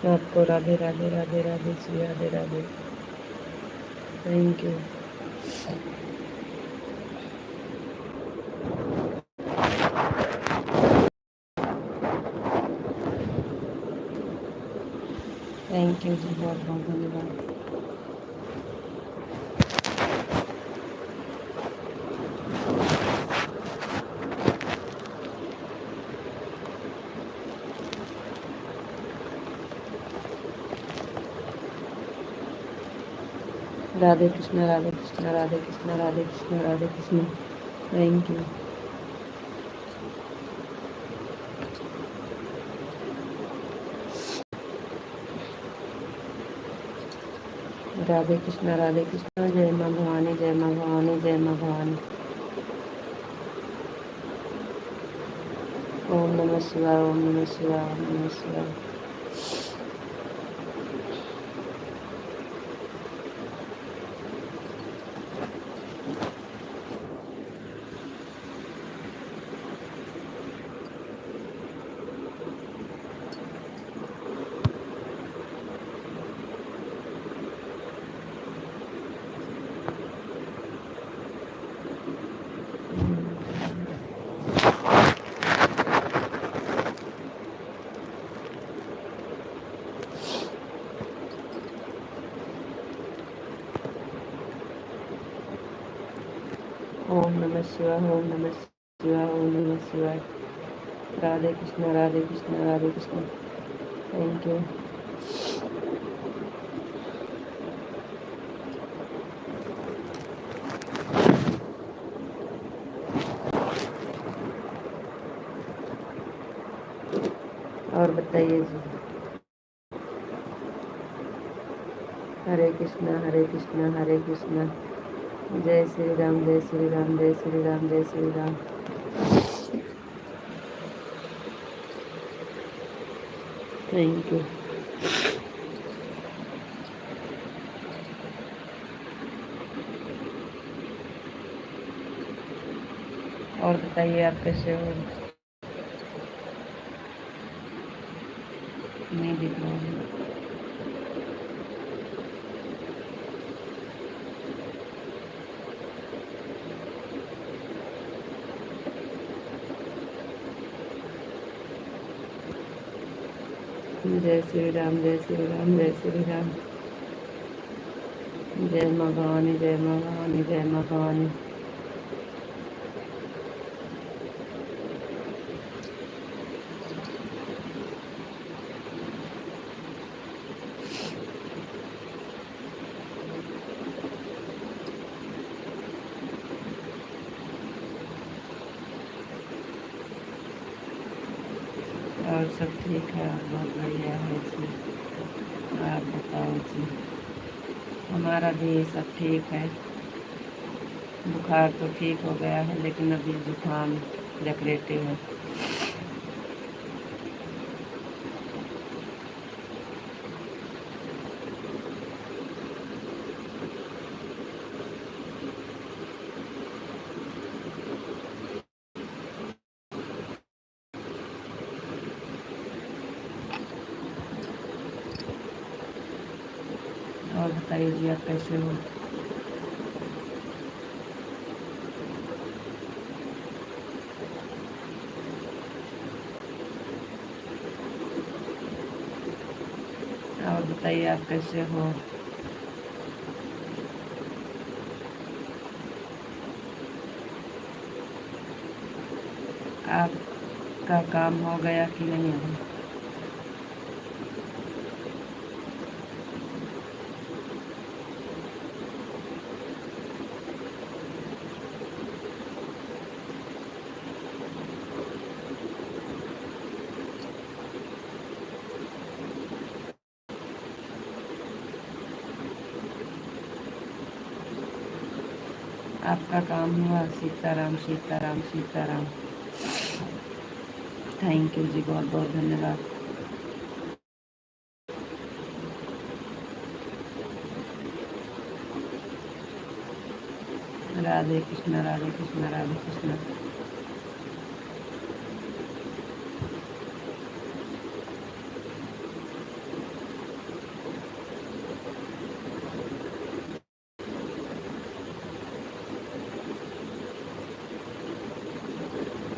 आपको Radhe Radhe Radhe Radhe ji, Radhe Radhe. Thank you. Thank you जी, बहुत बहुत धन्यवाद। राधे कृष्ण, राधे कृष्ण, राधे कृष्ण, राधे कृष्ण, राधे कृष्ण। Thank you. राधे कृष्ण, राधे कृष्ण। जय माँ भवानी, जय माँ भवानी, जय माँ भवानी। ओम नमः शिवाय, ओम नमः शिवाय, ओम नमः शिवाय। ओम नमः शिवाय, ओम नमः शिवाय, ओम नमः शिवाय। राधे कृष्ण, राधे कृष्ण, राधे कृष्ण। Thank you. और बताइए जी। हरे कृष्णा, हरे कृष्णा, हरे कृष्णा। जय श्री राम, जय श्री राम, जय श्री राम, जय श्री राम। Thank you. और बताइए आप कैसे हो? नहीं दिख रहा है। जय श्री राम, जय श्री राम, जय श्री राम। जय माँ भवानी, जय माँ भवानी, जय माँ भवानी। और सब ठीक है, बहुत बढ़िया है जी। आप बताओ जी। हमारा भी सब ठीक है। बुखार तो ठीक हो गया है, लेकिन अभी जुकाम जकरेटे है। और बताइए जी, आप कैसे हो? और बताइए आप कैसे हो? आपका काम हो गया कि नहीं अभी? आपका काम हुआ? सीताराम, सीताराम, सीताराम। थैंक यू जी, बहुत बहुत धन्यवाद। Radhe Krishna, Radhe Krishna, Radhe Krishna.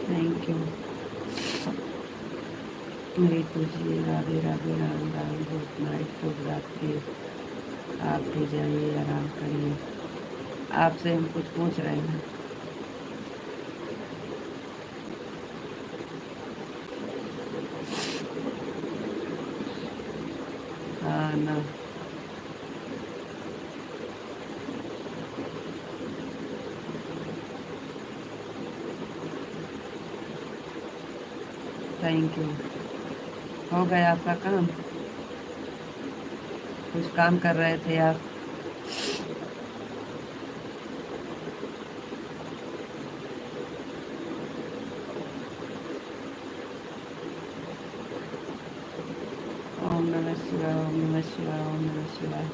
Thank you Ritu ji. Radhe Radhe, Ram Ram, good night, शुभ रात्रि। आप भी जाइए, आराम करिए। आपसे हम कुछ पूछ रहे हैं। हाँ ना। Thank you. हो गया आपका काम? कुछ काम कर रहे थे आप? ओम नमः शिवाय, ओम नमः शिवाय, ओम नमः शिवाय।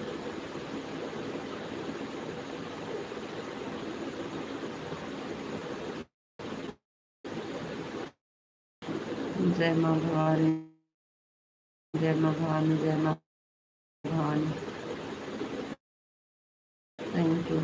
जय माँ भवानी, जय माँ भवानी, जय माँ भवानी। Thank you.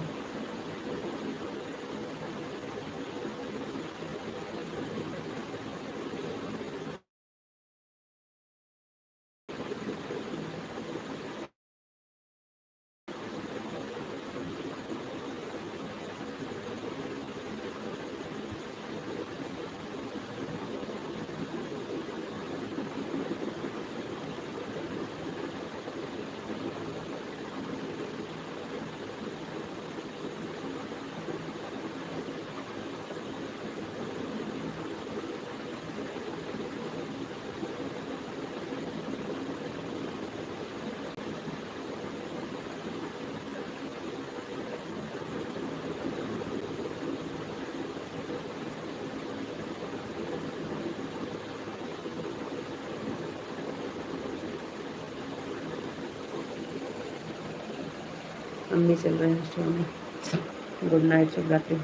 अम्मी चल रहे हैं सोने। गुड नाइट, शुभ रात्रि।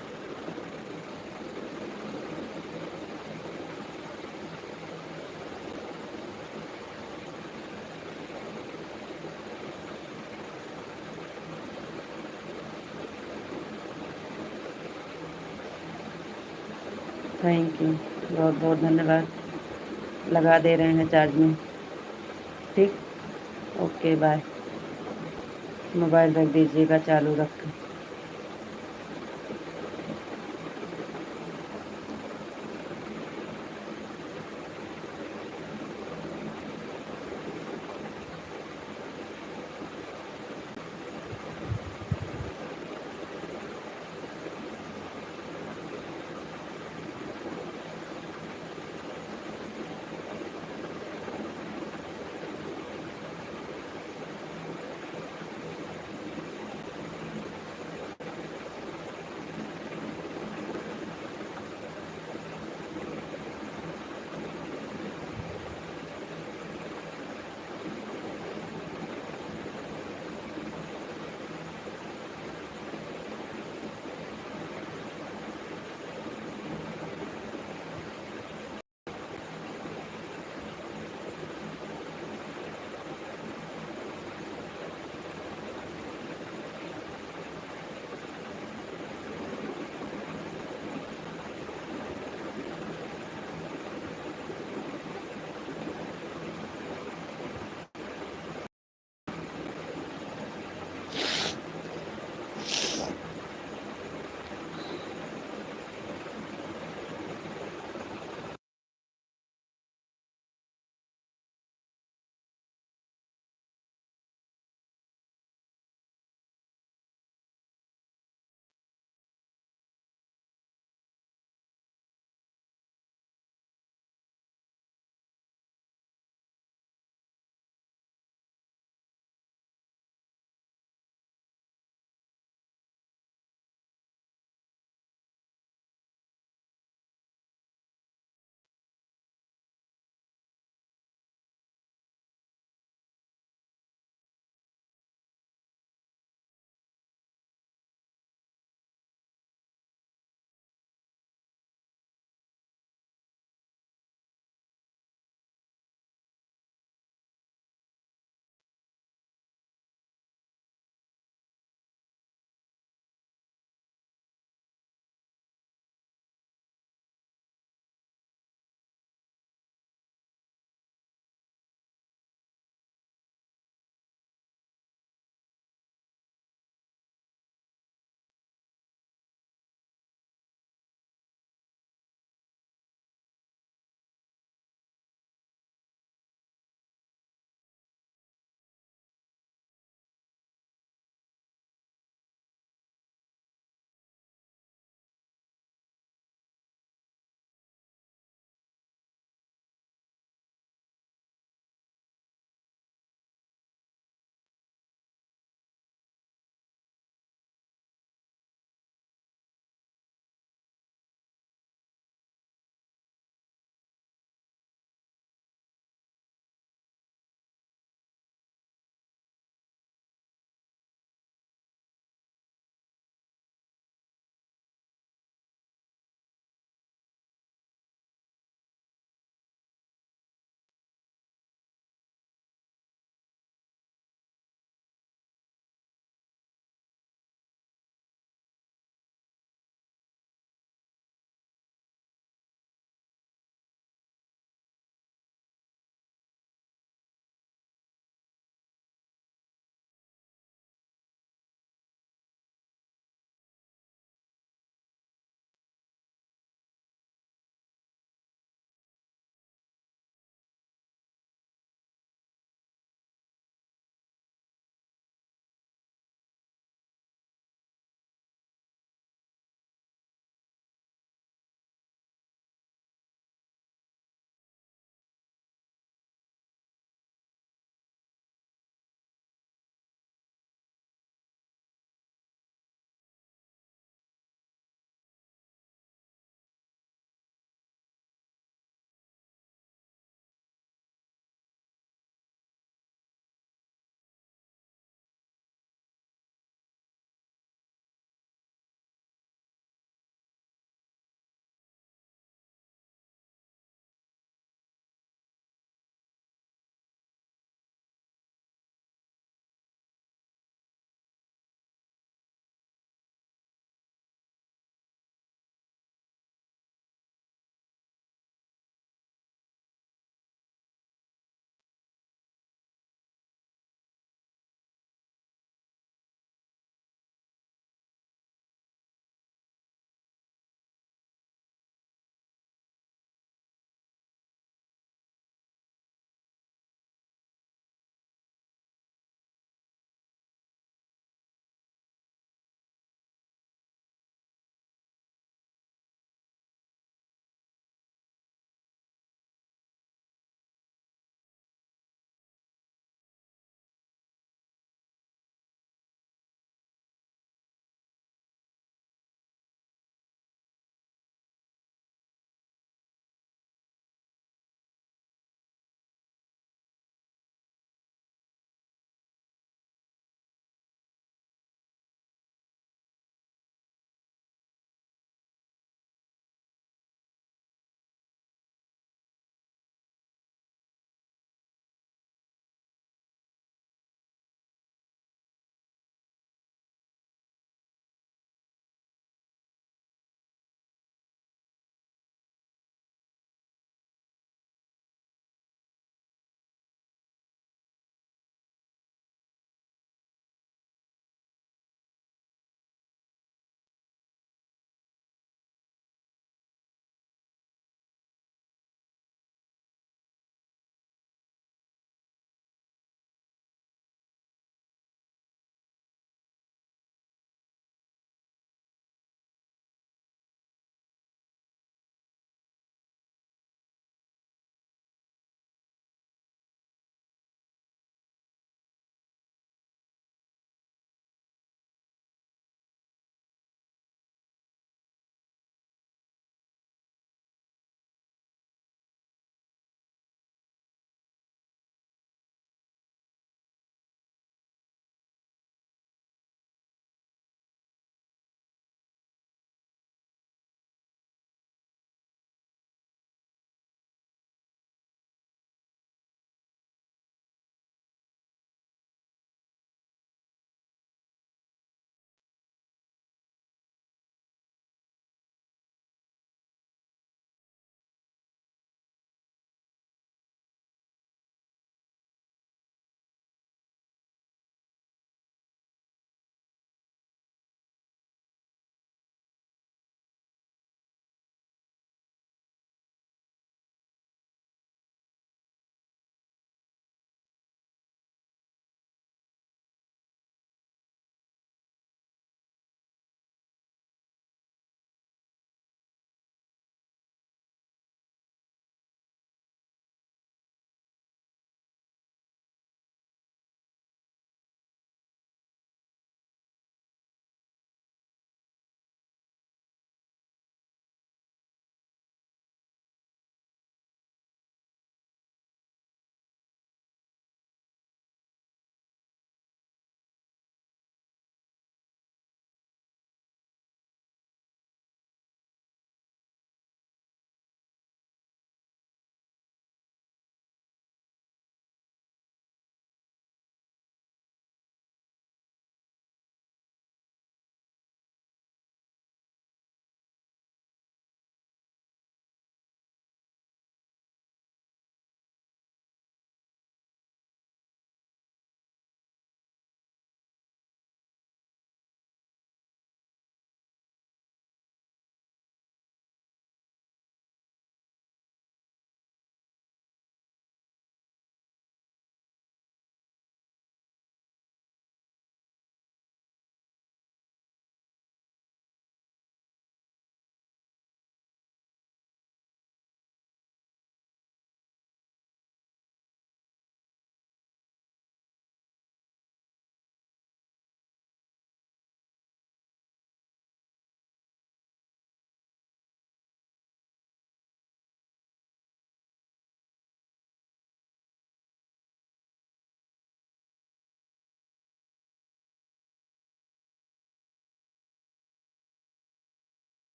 थैंक यू, बहुत बहुत धन्यवाद। लगा दे रहे हैं चार्ज में। ठीक, ओके बाय। मोबाइल रख दीजिएगा चालू रख के।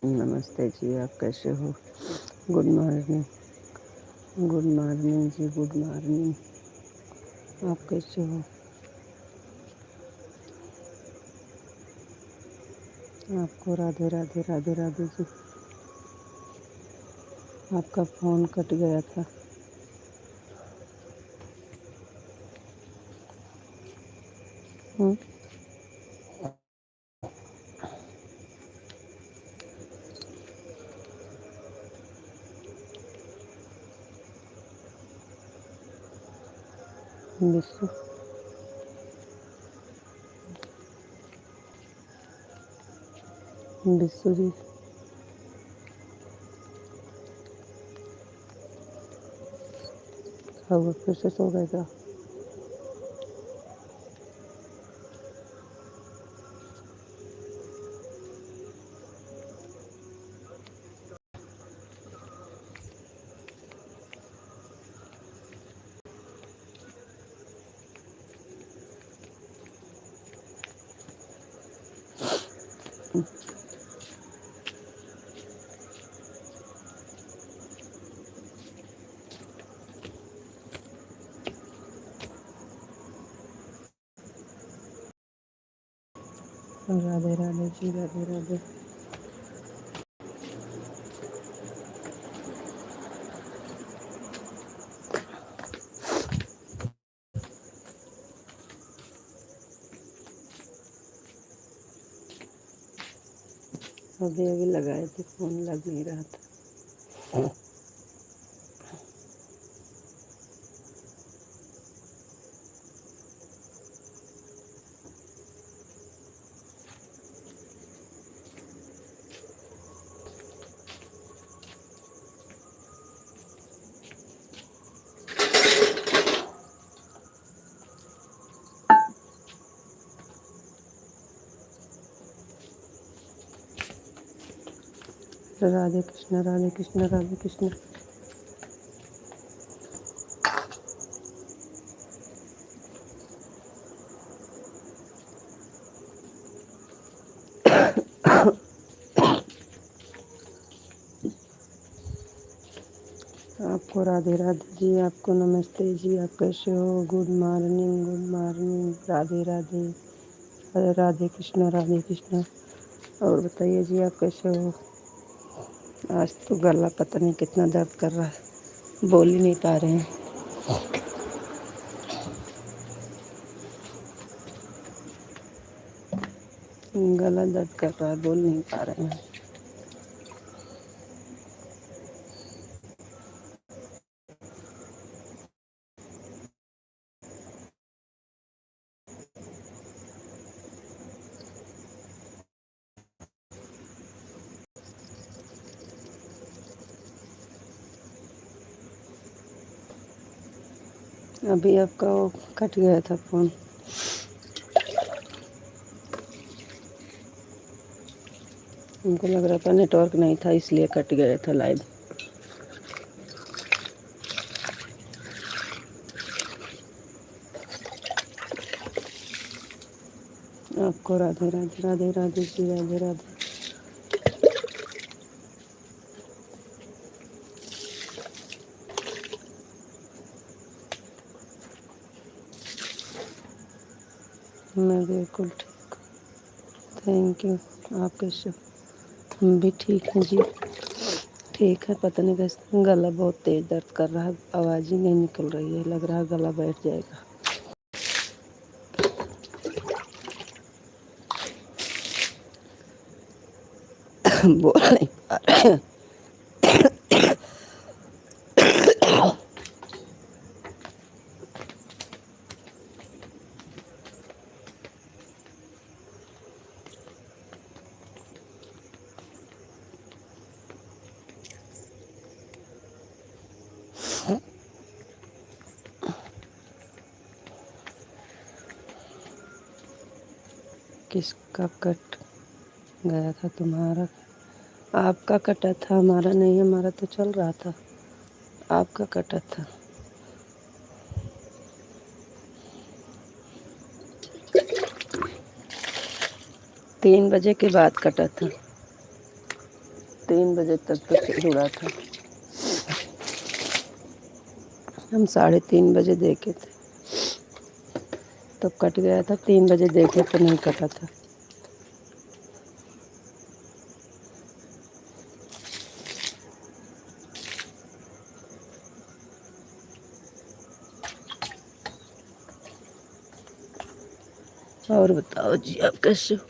नमस्ते जी, आप कैसे हो? Good morning. गुड मॉर्निंग जी, गुड मॉर्निंग। आप कैसे हो? आपको राधे राधे राधे राधे जी। आपका फ़ोन कट गया था। हम्म, बिस्सू बिस्सू जी, अब फिर से सो गए क्या? राधे राधे जी, राधे राधे। अभी अभी लगाए थे, फ़ोन लग नहीं रहा था। राधे कृष्ण, राधे कृष्ण, राधे कृष्ण। आपको राधे राधे जी, आपको नमस्ते जी। आप कैसे हो? Good morning, good morning. Radhe Radhe. अरे राधे कृष्ण, राधे कृष्ण। और बताइए जी, आप कैसे हो? आज तो गला पता नहीं कितना दर्द कर रहा है, बोल ही नहीं पा रहे हैं। गला दर्द कर रहा है, बोल नहीं पा रहे हैं। अभी आपका वो कट गया था फ़ोन। हमको लग रहा था नेटवर्क नहीं था, इसलिए कट गया था लाइव। आपको राधे राधे राधे राधे जी, राधे राधे। मैं बिल्कुल ठीक। Thank you. आप कैसे हो? हम भी ठीक हैं जी। ठीक है, पता नहीं कैसे गला बहुत तेज़ दर्द कर रहा है, आवाज़ ही नहीं निकल रही है, लग रहा है गला बैठ जाएगा। बोल नहीं पा रहे हैं। किसका कट गया था? तुम्हारा? आपका कटा था, हमारा नहीं। हमारा तो चल रहा था, आपका कटा था। 3 बजे के बाद कटा था। 3 बजे तक तो जुड़ा था। हम 3:30 बजे देखे थे तब कट गया था, 3 बजे देखे तो नहीं कटा था। और बताओ जी, आप कैसे हो?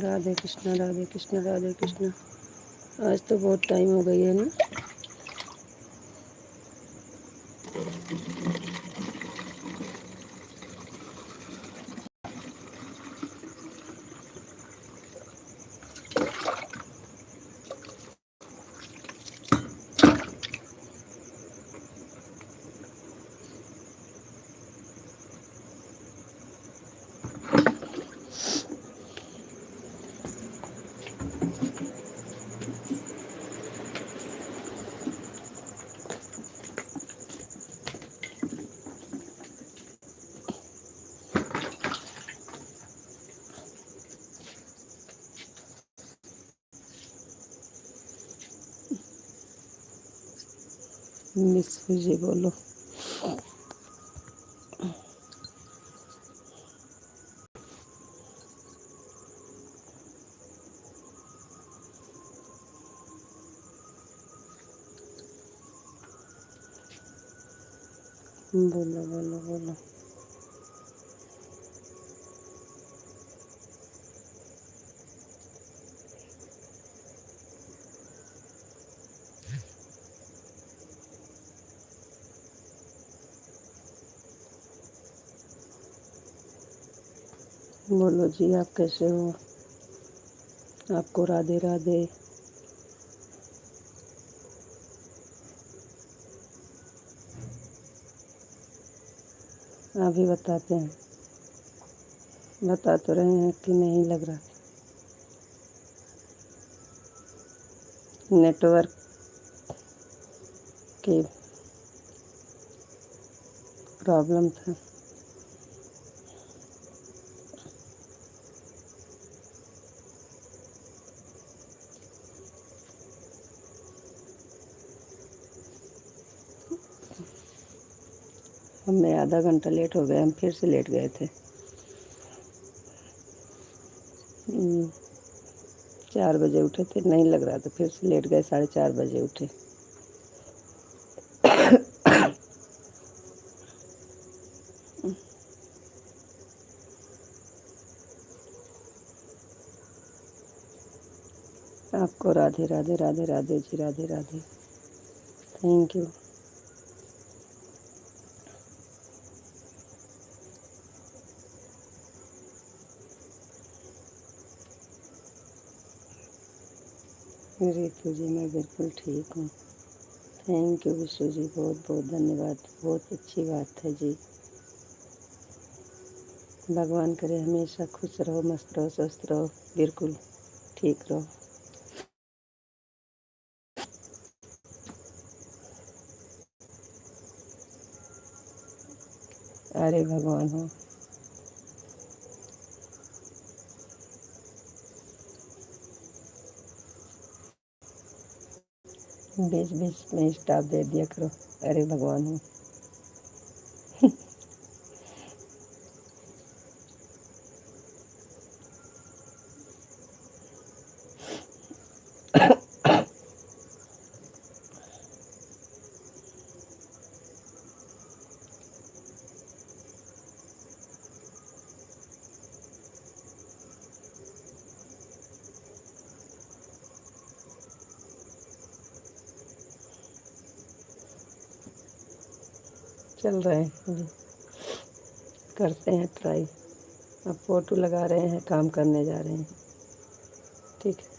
राधे कृष्णा राधे कृष्णा राधे कृष्णा। आज तो बहुत टाइम हो गई है ना। मिस जी बोलो। बोलो बोलो बोलो। बोलो जी, आप कैसे हो? आपको राधे राधे। अभी बताते हैं, बता तो रहे हैं कि नहीं लग रहा। नेटवर्क की प्रॉब्लम था। हमें आधा घंटा लेट हो गया, हम फिर से लेट गए थे। 4 बजे उठे थे, नहीं लग रहा था, फिर से लेट गए, 4:30 बजे उठे। आपको राधे राधे राधे राधे जी, राधे राधे। Thank you. रितु जी, मैं बिल्कुल ठीक हूँ। थैंक यू विशु जी, बहुत बहुत धन्यवाद, बहुत अच्छी बात है जी। भगवान करे हमेशा खुश रहो, मस्त रहो, स्वस्थ रहो, बिल्कुल ठीक रहो। अरे भगवान हो। बीच बीच में स्टॉप दे दिया करो। अरे भगवान हो। चल रहे हैं अभी, करते हैं ट्राई। अब फोटो लगा रहे हैं, काम करने जा रहे हैं। ठीक है।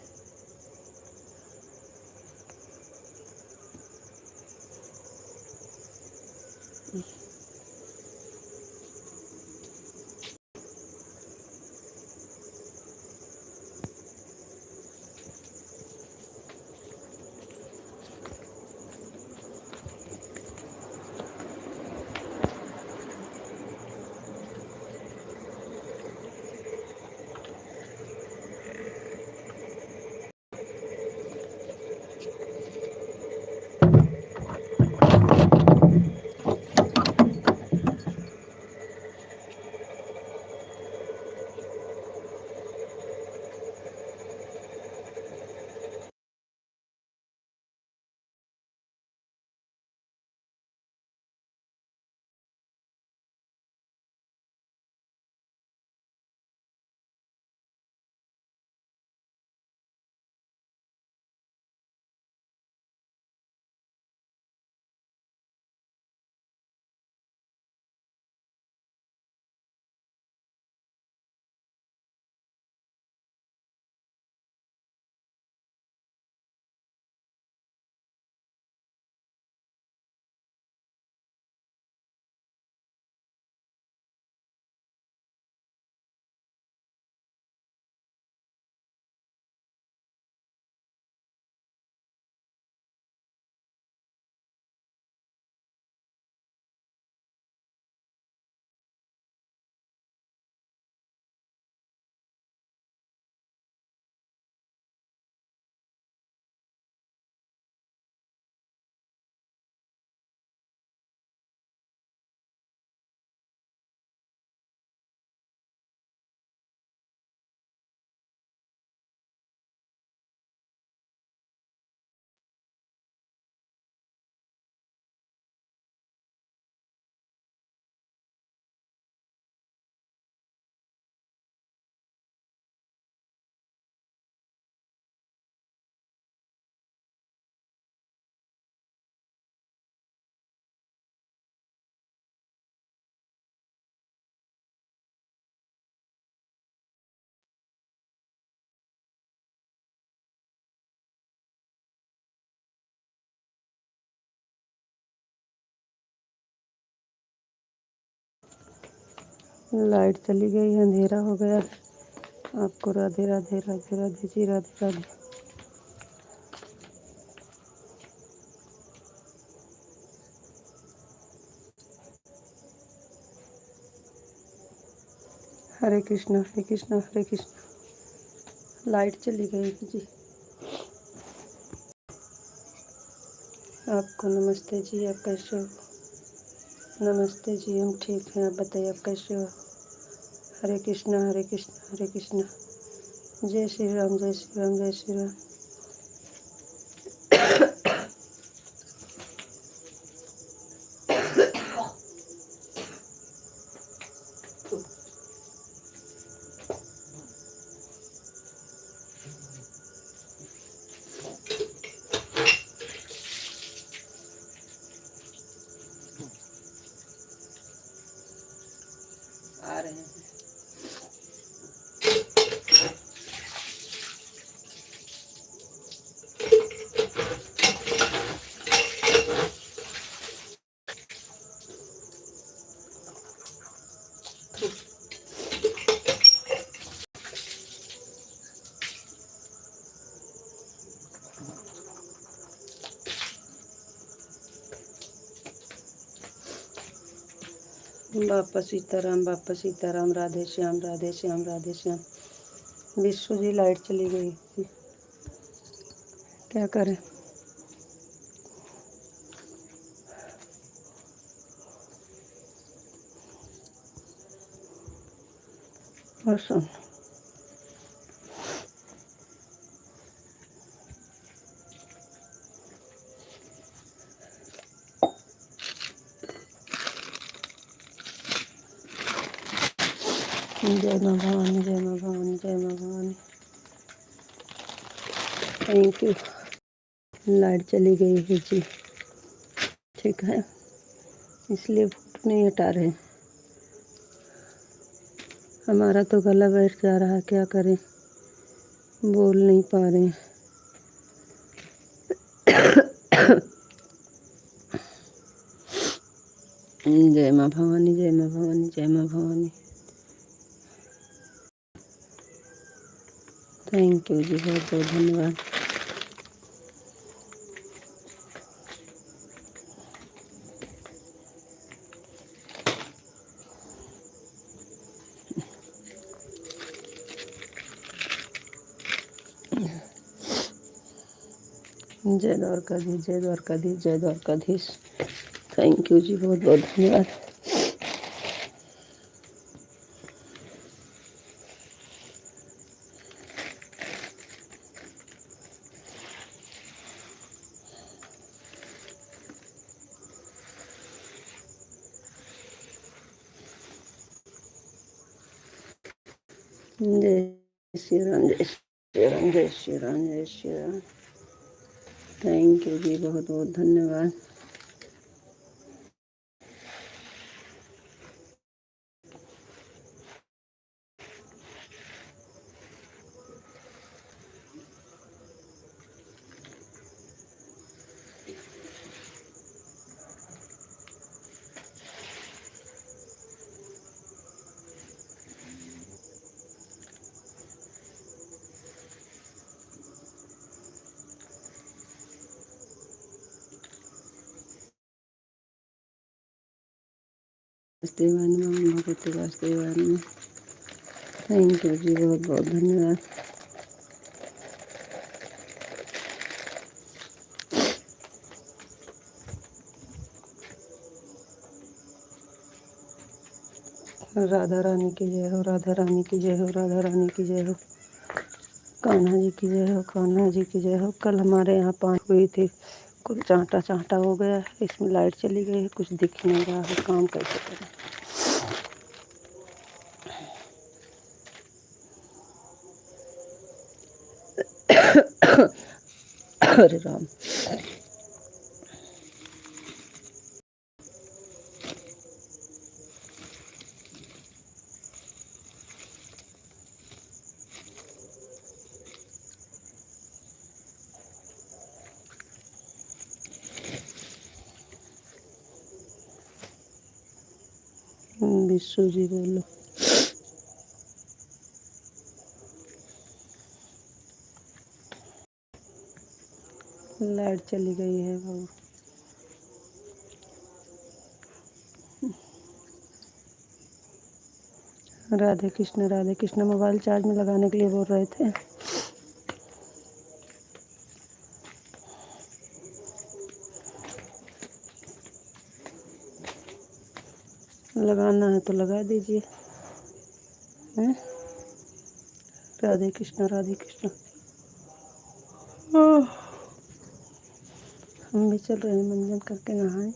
लाइट चली गई, अंधेरा हो गया। आपको राधे राधे राधे राधे जी, राधे राधे। हरे कृष्णा हरे कृष्णा हरे कृष्णा। लाइट चली गई जी। आपको नमस्ते जी, आप कैसे हो? नमस्ते जी, हम ठीक हैं, आप बताइए आप कैसे हो? हरे कृष्णा हरे कृष्णा हरे कृष्णा। जय श्री राम जय श्री राम जय श्री राम। आ रहे हैं। बापा सीताराम बापा सीताराम, राधे श्याम राधे श्याम राधे श्याम। विश्व जी लाइट चली गई जी, क्या करें। और सुन, जय माँ भवानी जय माँ भवानी जय माँ भवानी। Thank you. लाइट चली गई है जी, ठीक है, इसलिए फोटो नहीं हटा रहे। हमारा तो गला बैठ जा रहा है, क्या करें, बोल नहीं पा रहे। जय माँ भवानी जय माँ भवानी जय माँ भवानी। थैंक यू जी, बहुत बहुत धन्यवाद। जय द्वारकाधीश जय द्वारकाधीश जय द्वारकाधीश। थैंक यू जी, बहुत बहुत धन्यवाद। जय श्री राम जय श्री राम जय श्री राम जय श्री राम। थैंक यू जी, बहुत बहुत धन्यवाद। वासुदेवाय नमः भगवते वासुदेवाय नमः। थैंक यू जी, बहुत बहुत धन्यवाद। राधा रानी की जय हो, राधा रानी की जय हो, राधा रानी की जय हो। कान्हा जी की जय हो, कान्हा जी की जय हो। कल हमारे यहाँ पानी हुई थी, कुछ चांटा चांटा हो गया है, इसमें लाइट चली गई है, कुछ दिख नहीं रहा है, काम कैसे करें। हरे राम। विश्व जी बोलो। लाइट चली गई है वो। राधे कृष्ण राधे कृष्ण। मोबाइल चार्ज में लगाने के लिए बोल रहे थे। लगाना है तो लगा दीजिए। हैं? राधे कृष्ण राधे कृष्ण। हम भी चल रहे हैं मंजन करके नहाए।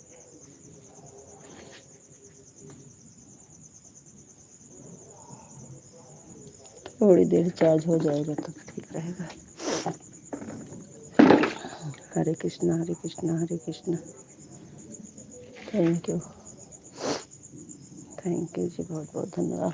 थोड़ी देर चार्ज हो जाएगा तो ठीक रहेगा। हरे कृष्णा हरे कृष्णा हरे कृष्णा। थैंक यू जी, बहुत बहुत धन्यवाद।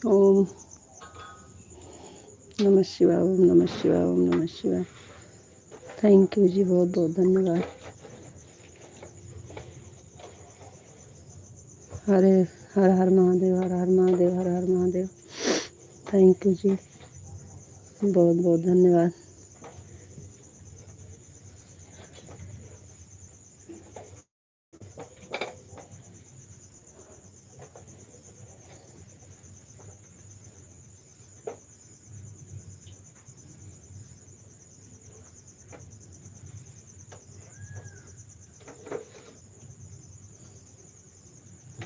ओम नमः शिवाय ओम नमः शिवाय ओम नमः शिवाय। थैंक यू जी, बहुत बहुत धन्यवाद। हरे हर हर महादेव हर हर महादेव हर हर महादेव। थैंक यू जी, बहुत बहुत धन्यवाद।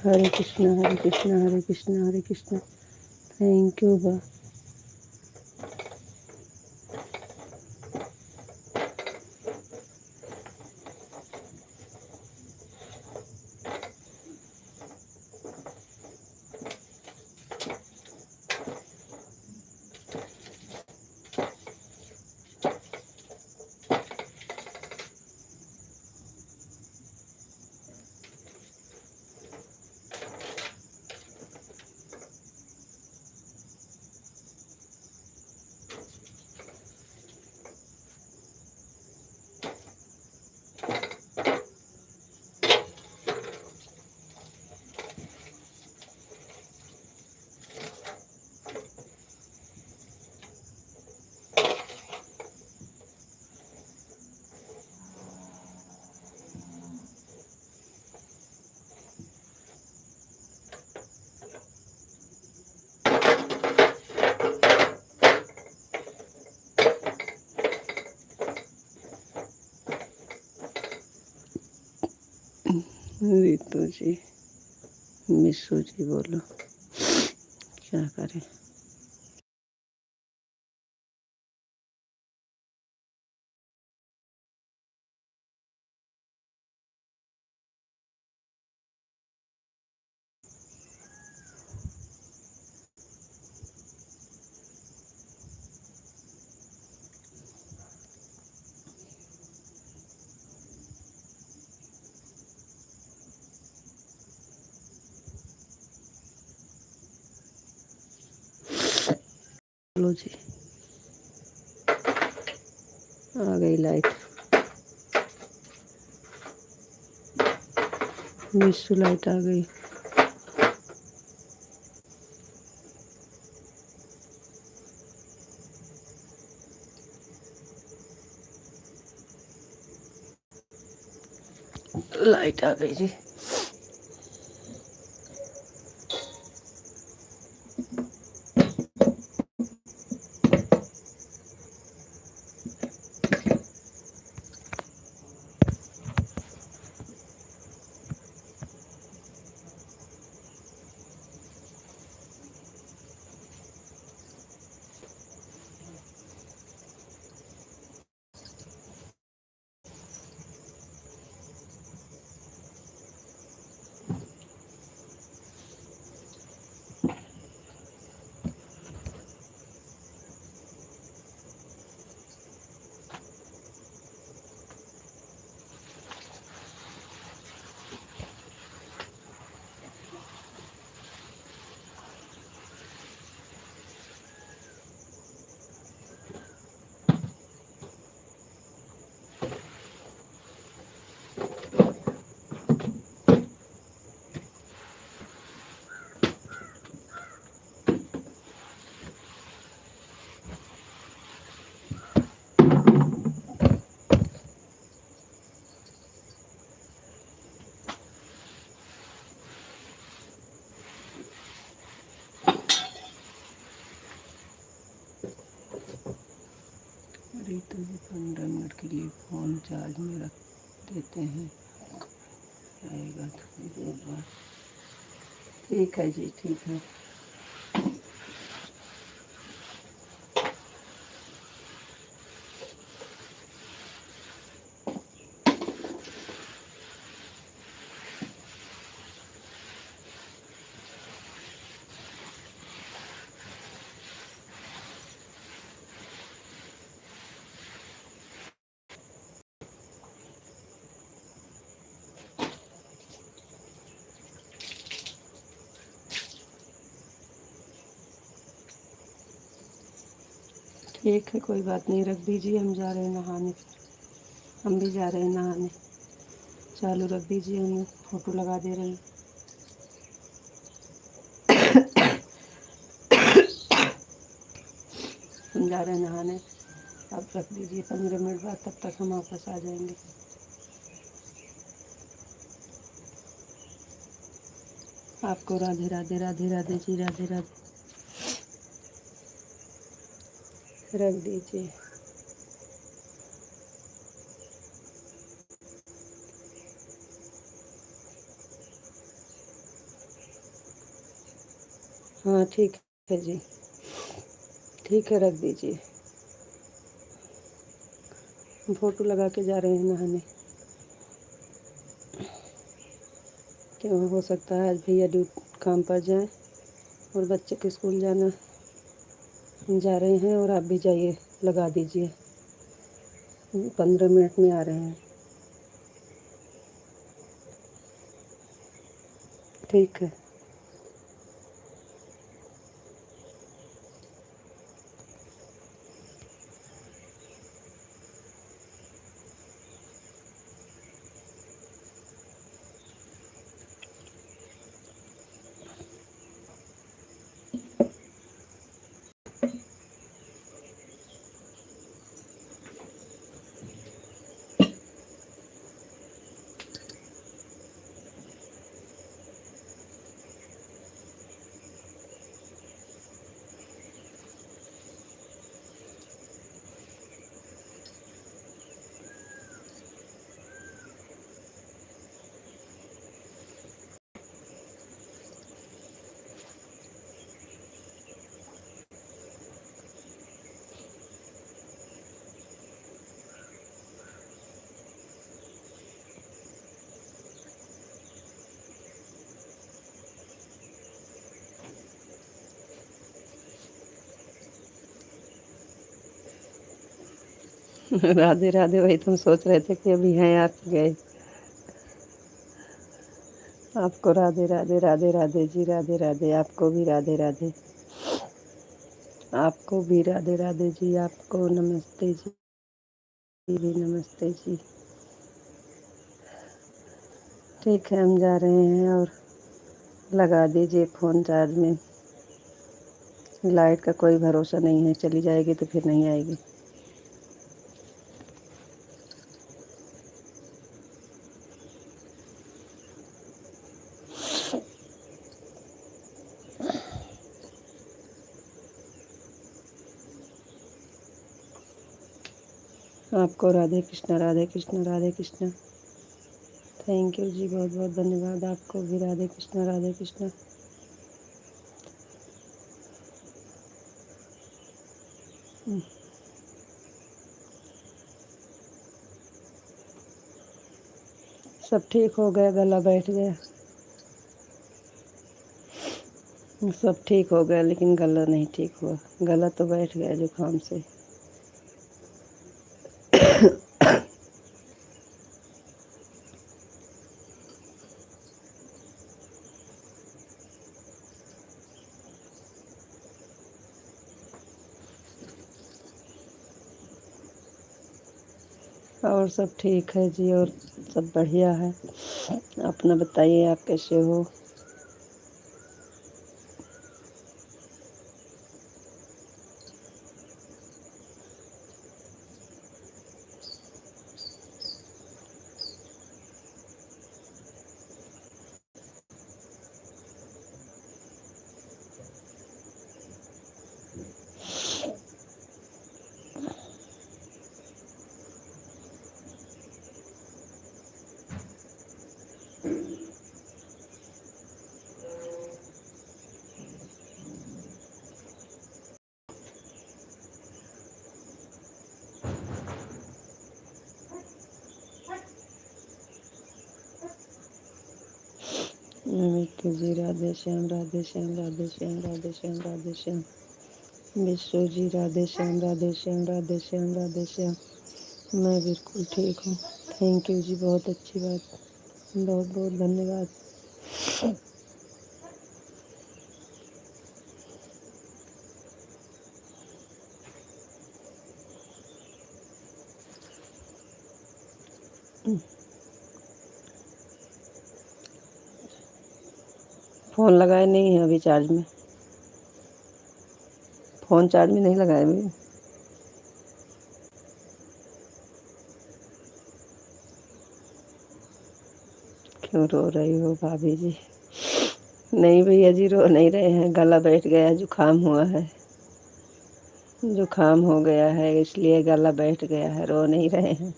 हरे कृष्णा हरे कृष्णा हरे कृष्णा हरे कृष्णा। थैंक यू बा। रीतू जी मिशू जी बोलो क्या करें। लो जी, आ गई लाइट। मिशू लाइट आ गई। लाइट आ गई जी। चार्ज में रख देते हैं, आएगा थोड़ी देर बाद। ठीक है जी, ठीक है। ठीक है, कोई बात नहीं, रख दीजिए, हम जा रहे हैं नहाने। हम भी जा रहे हैं नहाने। चालू रख दीजिए, हम फ़ोटो लगा दे रहे हैं। हम जा रहे हैं नहाने, आप रख दीजिए। 15 मिनट बाद तब तक हम वापस आ जाएंगे। आपको राधे राधे, राधे राधे जी, राधे राधे। रख दीजिए। हाँ ठीक है जी, ठीक है, रख दीजिए। हम फ़ोटो लगा के जा रहे हैं नहाने। क्यों, हो सकता है आज भैया काम पर जाएं और बच्चे को स्कूल जाना। हम जा रहे हैं और आप भी जाइए, लगा दीजिए। 15 मिनट में आ रहे हैं। ठीक है। राधे राधे, वही तुम सोच रहे थे कि अभी हैं आप गए। आपको राधे राधे, राधे राधे जी, राधे राधे। आपको भी राधे राधे। आपको भी राधे राधे जी। आपको नमस्ते जी, भी नमस्ते जी। ठीक है, हम जा रहे हैं और लगा दीजिए फ़ोन चार्ज में। लाइट का कोई भरोसा नहीं है, चली जाएगी तो फिर नहीं आएगी। आपको राधे कृष्णा, राधे कृष्णा, राधे कृष्णा। थैंक यू जी, बहुत बहुत धन्यवाद। आपको भी राधे कृष्णा, राधे कृष्णा। सब ठीक हो गया, गला बैठ गया। सब ठीक हो गया, लेकिन गला नहीं ठीक हुआ। गला तो बैठ गया जुकाम से। और सब ठीक है जी, और सब बढ़िया है। अपना बताइए, आप कैसे हो? मिट्टी जी राधे श्याम राधे श्याम राधे श्याम राधे श्याम राधे श्याम। विश्व जी राधे श्याम राधे श्याम राधे श्याम राधे श्याम। मैं बिल्कुल ठीक हूँ। थैंक यू जी, बहुत अच्छी बात, बहुत बहुत धन्यवाद। फ़ोन लगाए नहीं है अभी चार्ज में, फ़ोन चार्ज में नहीं लगाए अभी। क्यों रो रही हो भाभी जी? नहीं भैया जी, रो नहीं रहे हैं, गला बैठ गया, जुकाम हुआ है, जुकाम हो गया है इसलिए गला बैठ गया है, रो नहीं रहे हैं।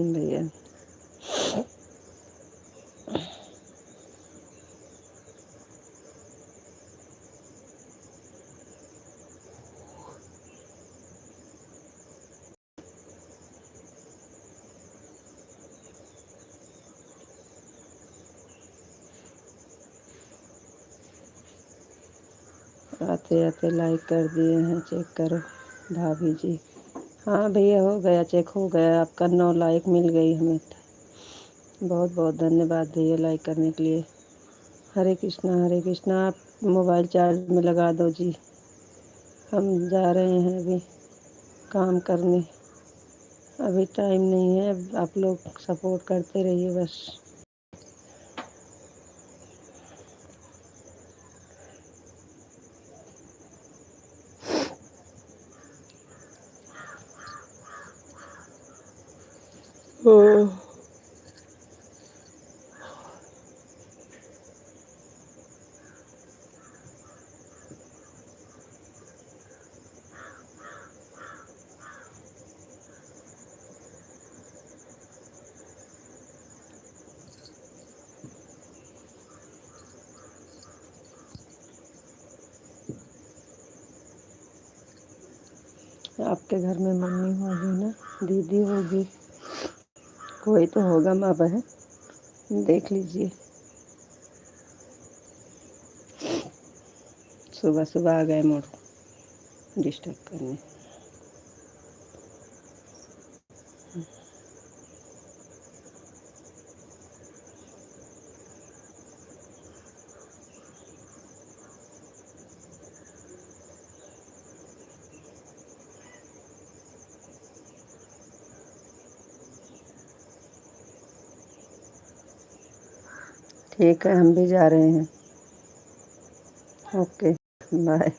भैया आते आते लाइक कर दिए हैं, चेक करो भाभी जी। हाँ भैया, हो गया, चेक हो गया, आपका 9 लाइक मिल गई हमें। बहुत बहुत धन्यवाद भैया लाइक करने के लिए। हरे कृष्णा हरे कृष्णा। आप मोबाइल चार्ज में लगा दो जी, हम जा रहे हैं अभी काम करने, अभी टाइम नहीं है, आप लोग सपोर्ट करते रहिए बस। आपके घर में मम्मी होगी ना, दीदी होगी, कोई तो होगा, माँ बहन, देख लीजिए। सुबह सुबह आ गए मोड़ डिस्टर्ब करने। ठीक है, हम भी जा रहे हैं। Okay, bye.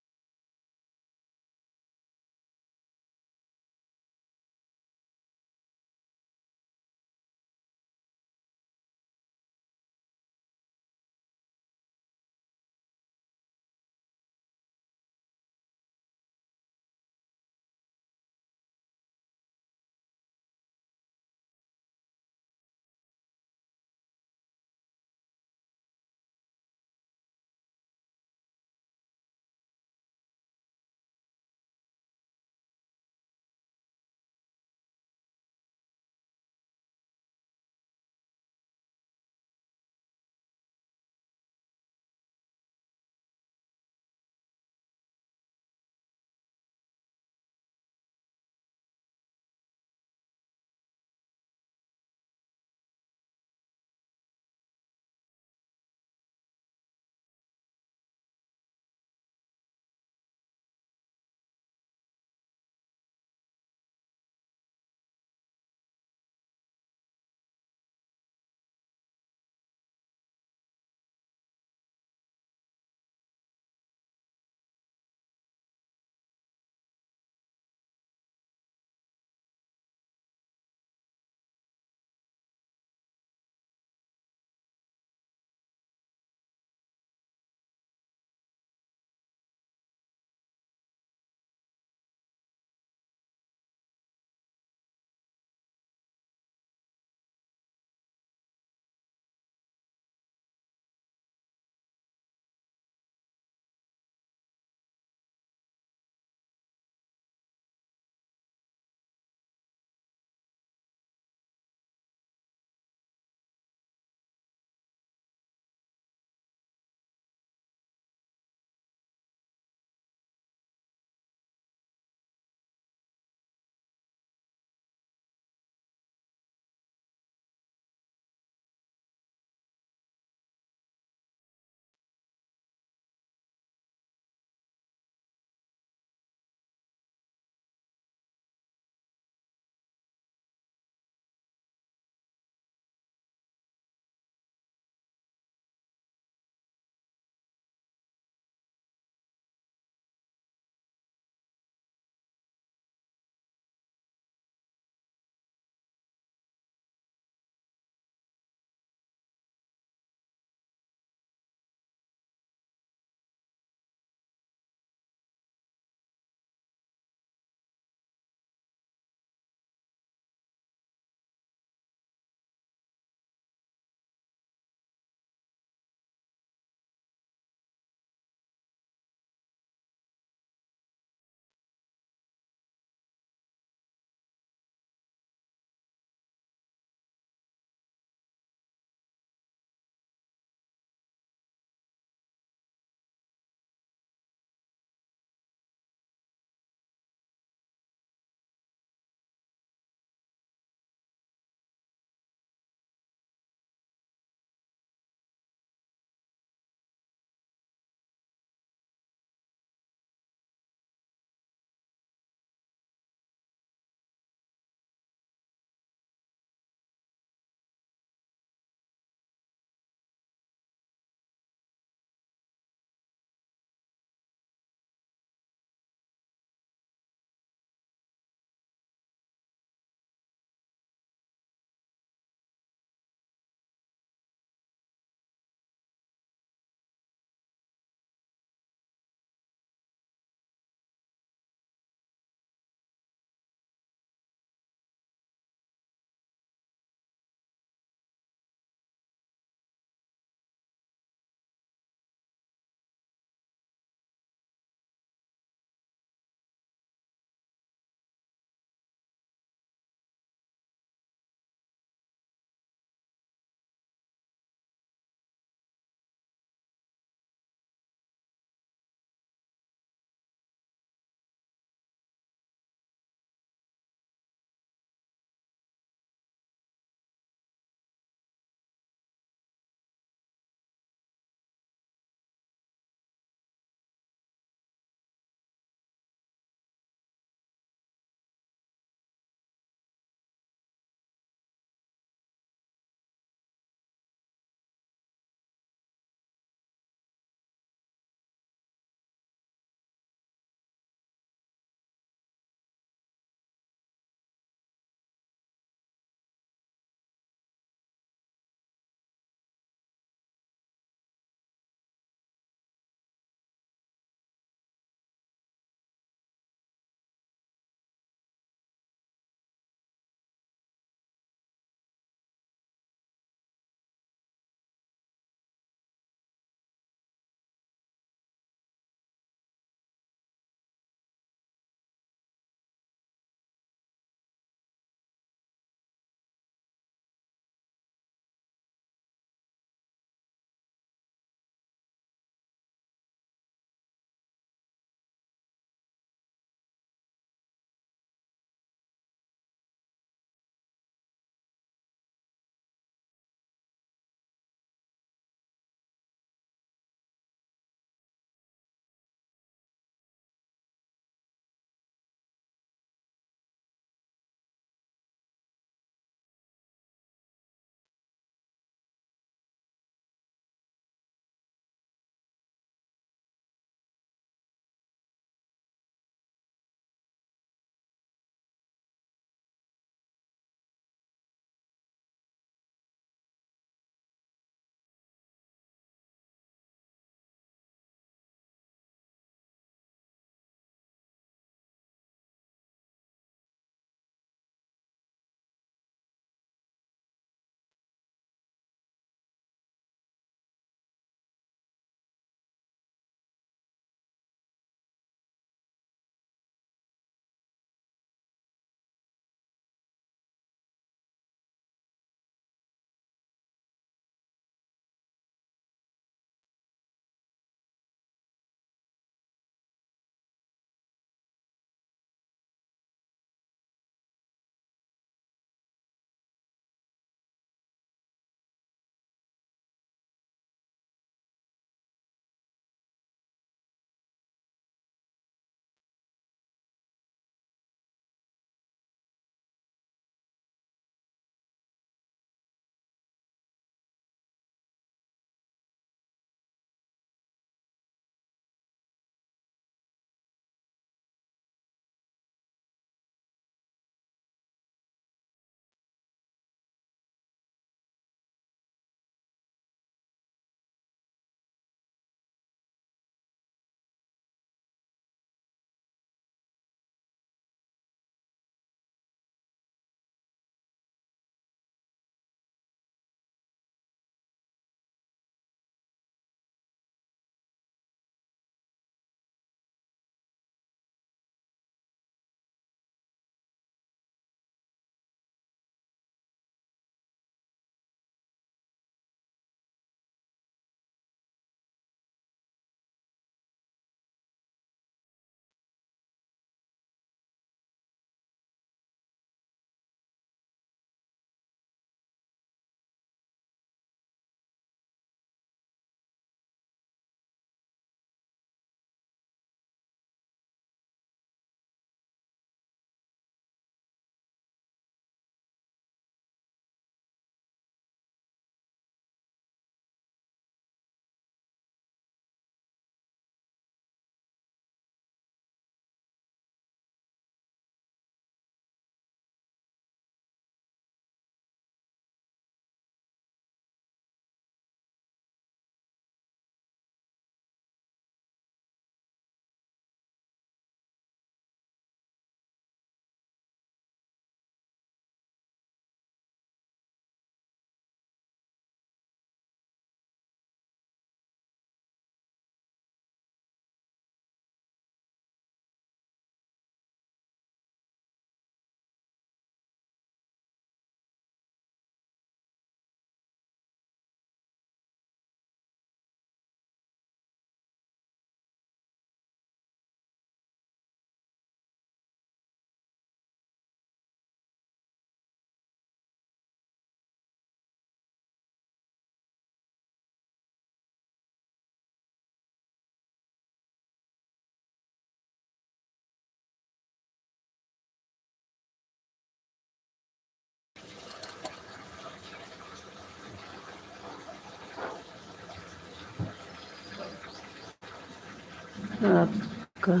आपका।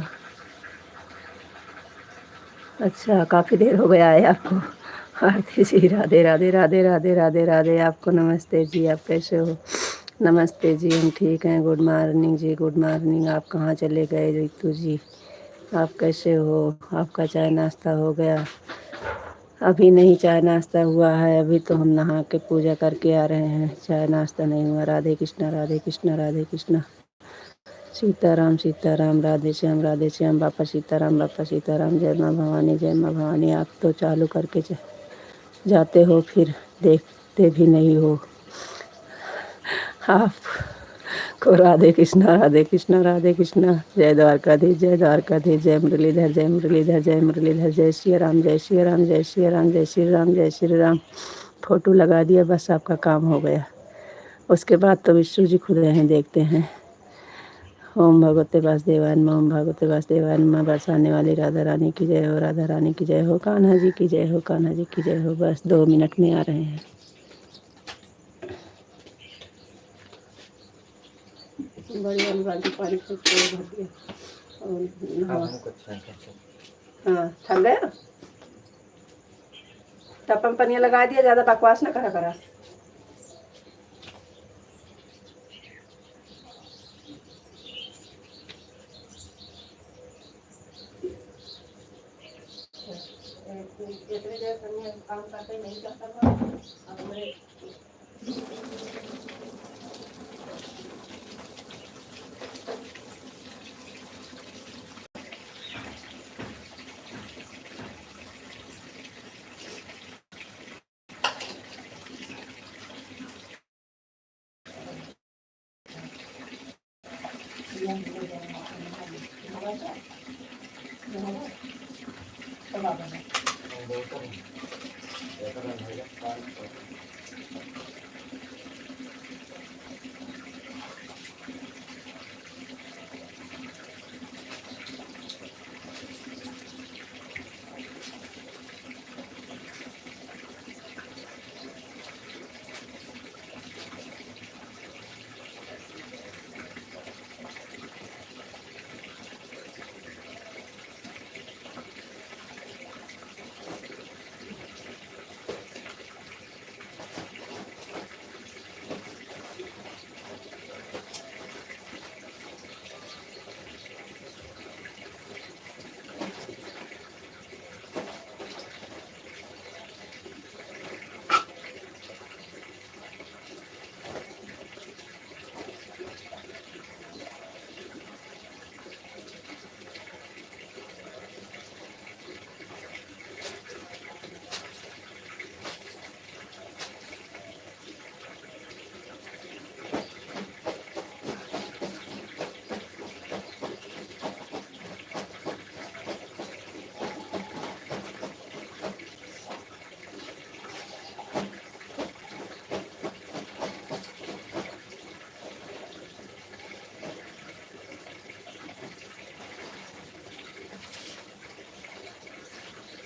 अच्छा, काफ़ी देर हो गया है आपको। आरती जी, राधे राधे राधे राधे राधे राधे। आपको नमस्ते जी, आप कैसे हो? नमस्ते जी, हम ठीक हैं। गुड मॉर्निंग जी, गुड मॉर्निंग। आप कहाँ चले गए रितु जी? आप कैसे हो? आपका चाय नाश्ता हो गया? अभी नहीं चाय नाश्ता हुआ है, अभी तो हम नहा के पूजा करके आ रहे हैं। चाय नाश्ता नहीं हुआ। राधे कृष्णा राधे कृष्णा राधे कृष्णा। सीताराम सीताराम, राधे श्याम, बापा सीताराम, जय माँ भवानी, जय माँ भवानी। आप तो चालू करके जाते हो, फिर देखते भी नहीं हो। आप को राधे कृष्णा राधे कृष्णा राधे कृष्णा। जय द्वारकाधीश, जय द्वारकाधीश, जय मुरलीधर, जय मुरलीधर, जय मुरलीधर। जय श्री राम, जय श्री राम, जय श्री राम, जय श्री राम, जय श्री राम। फोटो लगा दिया, बस आपका काम हो गया। उसके बाद तो विष्णु जी खुद हैं, देखते हैं। ओम भगवते वासुदेवाय नमः, ओम भगवते वासुदेवाय नमः। बरसाने वाली राधा रानी की जय हो, राधा रानी की जय हो, कान्हा जी की जय हो, कान्हा जी की जय हो। बस 2 मिनट में आ रहे हैं। बड़ी वाली बाल्टी पानी से भर दिया और हाँ, थक गया। टपम पनिया लगा दिया, ज़्यादा बकवास ना करा करा। इतनी देर से काम करते नहीं करता था, अब मैं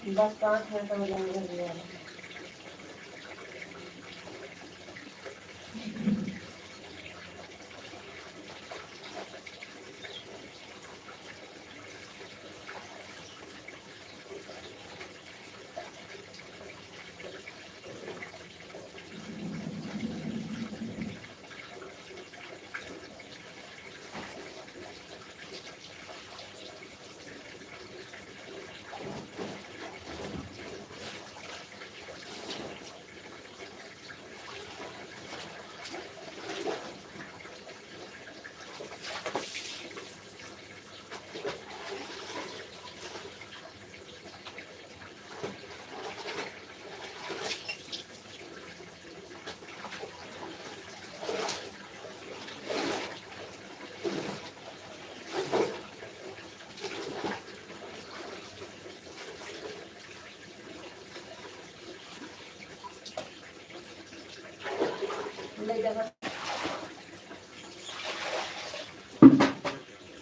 बस 5 मिनट हो जाएंगे।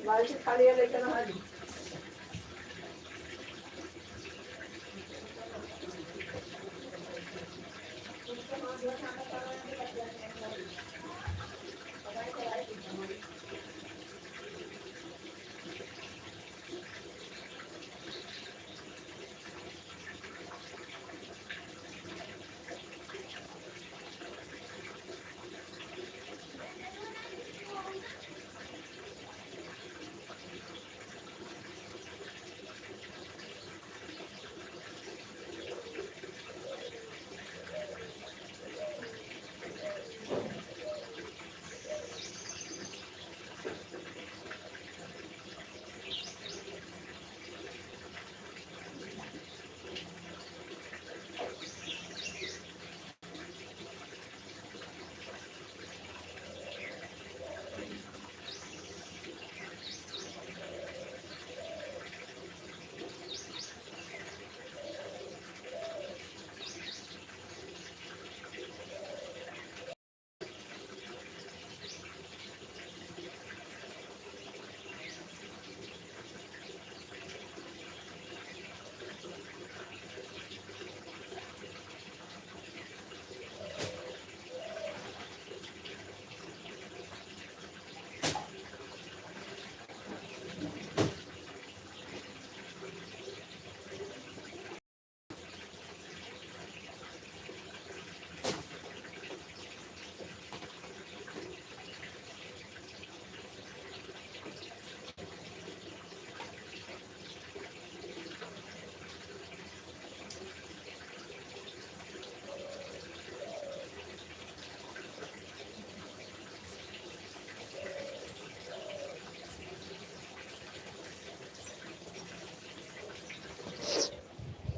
बाल्टी खाली है, लेकर आ जी।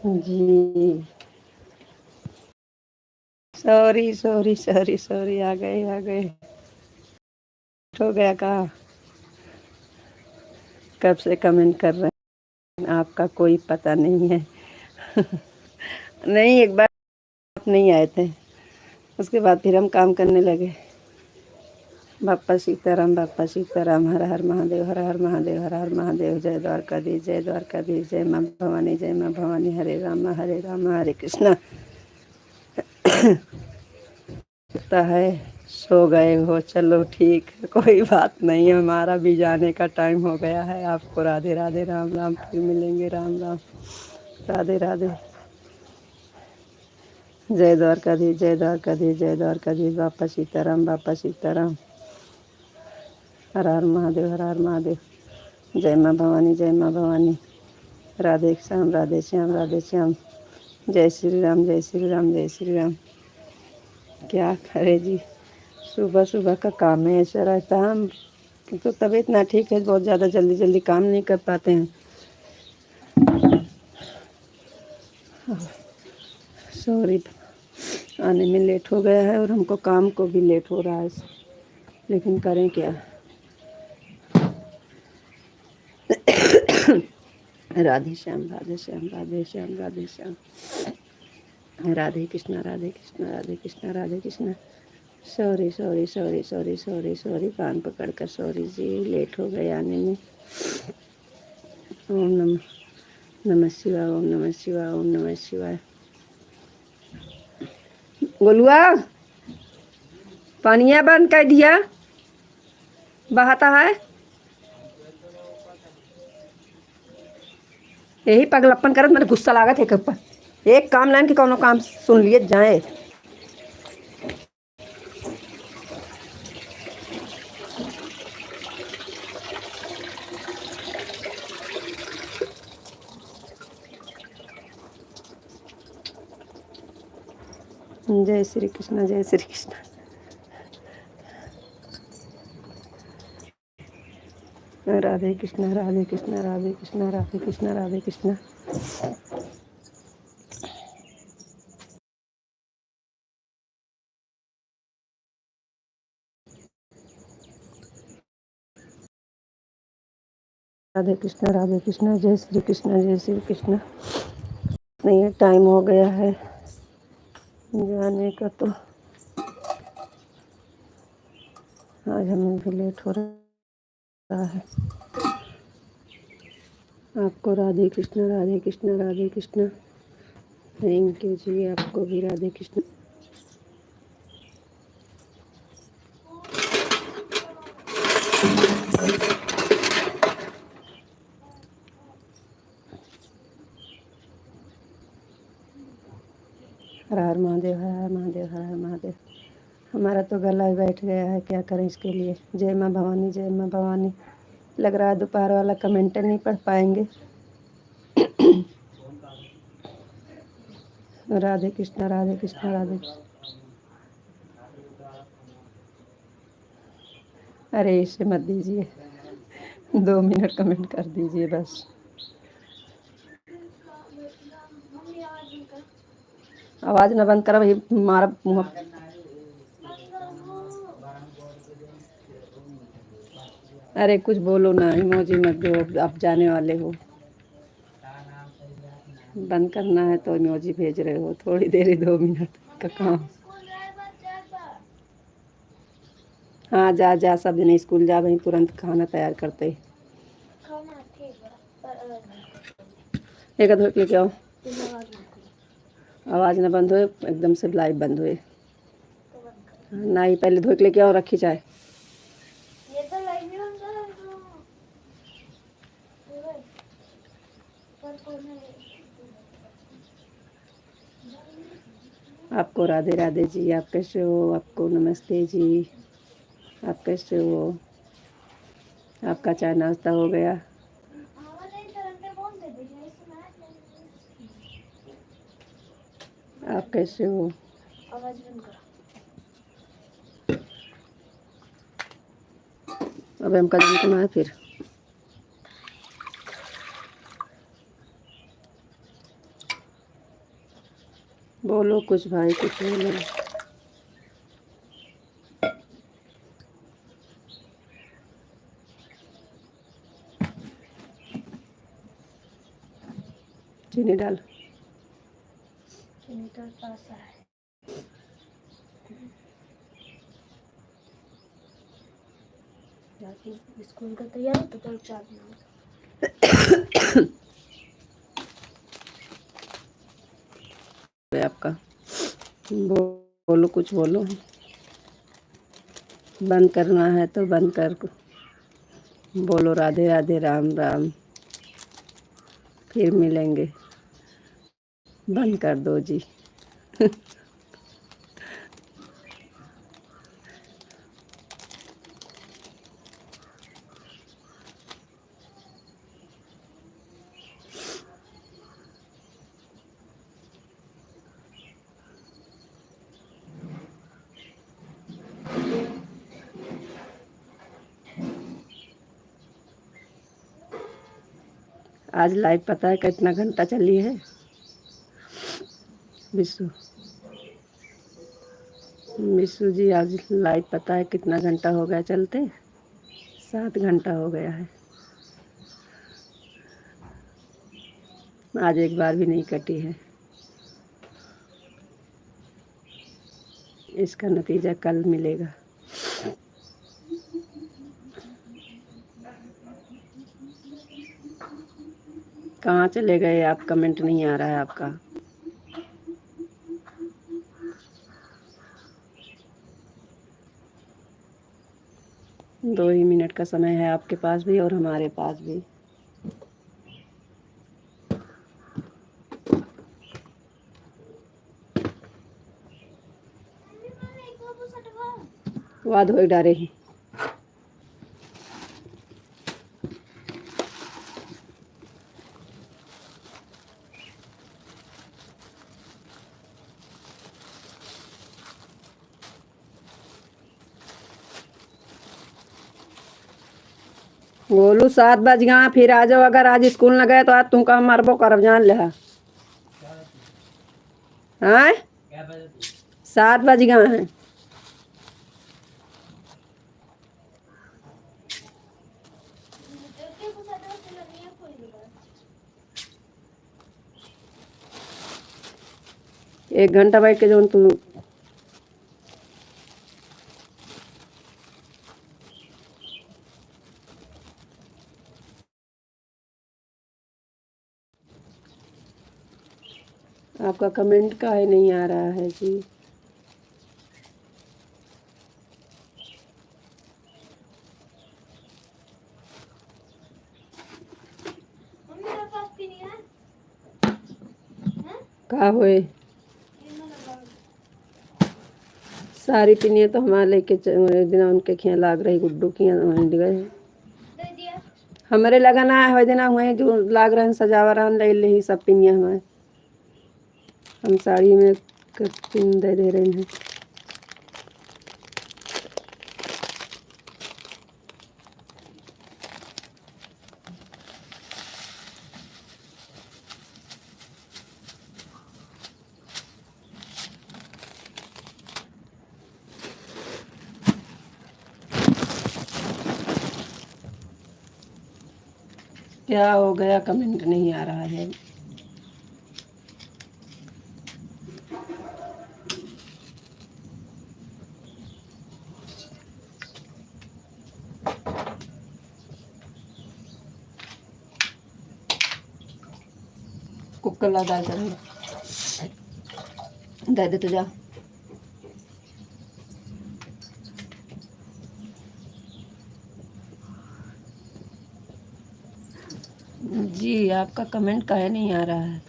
जी सॉरी सॉरी सॉरी सॉरी, आ गए आ गए। हो गया का कब से कमेंट कर रहे हैं, आपका कोई पता नहीं है। नहीं, एक बार आप नहीं आए थे, उसके बाद फिर हम काम करने लगे। बाप्पा सीताराम, बाप्पा सीताराम, हर हर महादेव, हर हर महादेव, हर हर महादेव। जय द्वारकाधीश, जय द्वारकाधीश, जय माँ भवानी, जय माँ भवानी। हरे राम हरे कृष्णा। लगता है सो गए हो, चलो ठीक है, कोई बात नहीं है, हमारा भी जाने का टाइम हो गया है। आपको राधे राधे, राम राम, फिर मिलेंगे, राम राम, राधे राधे। जय द्वारकाधीश, जय द्वारकाधीश, जय द्वारकाधीश, बाप्पा सीताराम, बाप्पा सीताराम, हर हर महादेव, हर हर महादेव। जय माँ भवानी, जय माँ भवानी। राधे श्याम, राधे श्याम, राधे श्याम। जय श्री राम, जय श्री राम, जय श्री राम। क्या करे जी, सुबह सुबह का काम है, ऐसा रहता है। हम तो तबीयत ना ठीक है, बहुत ज़्यादा जल्दी जल्दी काम नहीं कर पाते हैं। सॉरी, आने में लेट हो गया है और हमको काम को भी लेट हो रहा है, लेकिन करें क्या। Radhe Shyam, Radhe Shyam, Radhe Shyam, Radhe Shyam. Radhe Krishna, Radhe Krishna, Radhe Krishna, Radhe Krishna. Sorry sorry sorry sorry sorry sorry, कान पकड़ कर सॉरी जी, लेट हो गए आने में। ओम नमः शिवाय, ओम नमः शिवाय, ओम नमः शिवाय। गोलुआ, पानिया बंद कर दिया, बहाता है। यही पगलप्पन करत, मेरे गुस्सा लागत है ऊपर। एक काम लाइन के कोनो काम सुन लिए जाए। जय श्री कृष्ण, जय श्री कृष्ण। राधे कृष्ण, राधे कृष्ण, राधे कृष्ण, राधे कृष्ण, राधे कृष्ण। राधे कृष्ण, जय श्री कृष्ण, जय श्री कृष्ण। नहीं, टाइम हो गया है जाने का, तो आज हमें भी लेट हो रहा है। आपको राधे कृष्ण, राधे कृष्ण, राधे कृष्ण। थैंक यू जी, आपको भी राधे कृष्ण। हर हर महादेव, हर हर महादेव, हर हर महादेव। हमारा तो गला ही बैठ गया है, क्या करें इसके लिए। जय माँ भवानी, जय माँ भवानी। लग रहा है दोपहर वाला कमेंट नहीं पढ़ पाएंगे। राधे कृष्ण, राधे कृष्ण, राधे। अरे इसे मत दीजिए, 2 मिनट कमेंट कर दीजिए बस। आवाज ना बंद करा भाई, मारा मुँह। अरे कुछ बोलो ना, इमोजी मत दो, आप जाने वाले हो। बंद करना है तो इमोजी भेज रहे हो, थोड़ी देर ही, 2 मिनट का काम। हाँ जा जा, सब जने स्कूल जा, वहीं तुरंत खाना तैयार करते। एक धो लेके आओ, आवाज़ ना बंद हो, एकदम से लाइव बंद हुए ना ही। पहले धो के लेके आओ, रखी चाय। आपको राधे राधे जी, आप कैसे हो? आपको नमस्ते जी, आप कैसे हो? आपका चाय नाश्ता हो गया? आप कैसे हो? अब हम कदम कमाए फिर। बोलो कुछ भाई, कुछ बोलो। चीनी डाल। चीनी तो पास है। जाती स्कूल का तैयार हो तो चाय बनाओ। आपका बोलो कुछ बोलो। बंद करना है तो बंद कर बोलो राधे राधे राम राम, फिर मिलेंगे। बंद कर दो जी। आज लाइव पता है कितना घंटा चली है विशु? विशु जी आज लाइव पता है कितना घंटा हो गया चलते? 7 घंटा हो गया है। आज एक बार भी नहीं कटी है। इसका नतीजा कल मिलेगा। कहाँ चले गए आप? कमेंट नहीं आ रहा है आपका। दो ही मिनट का समय है आपके पास भी और हमारे पास भी। वाद हो डारे ही। बोलू 7 बज गया, फिर आ जाओ। अगर आज स्कूल न गए तो आज तुमका मारबो करब, जान ले। हाँ 7 बज गए हैं। एक घंटा बैठ के जो तू आपका कमेंट काहे नहीं आ रहा है जी? का होए सारी पिनिया तो हमारे लेके दिन उनके खिया लाग रही गुड्डू की गए हमारे लगाना है दिन हुए जो लाग रहे हैं सजावा रहन ले ही सब पिनिया हमारे हम साड़ी में पिन दे रहे हैं। क्या हो गया? कमेंट नहीं आ रहा है। कुकर ला दाल दे दे तो जा। जी आपका कमेंट काहे नहीं आ रहा है?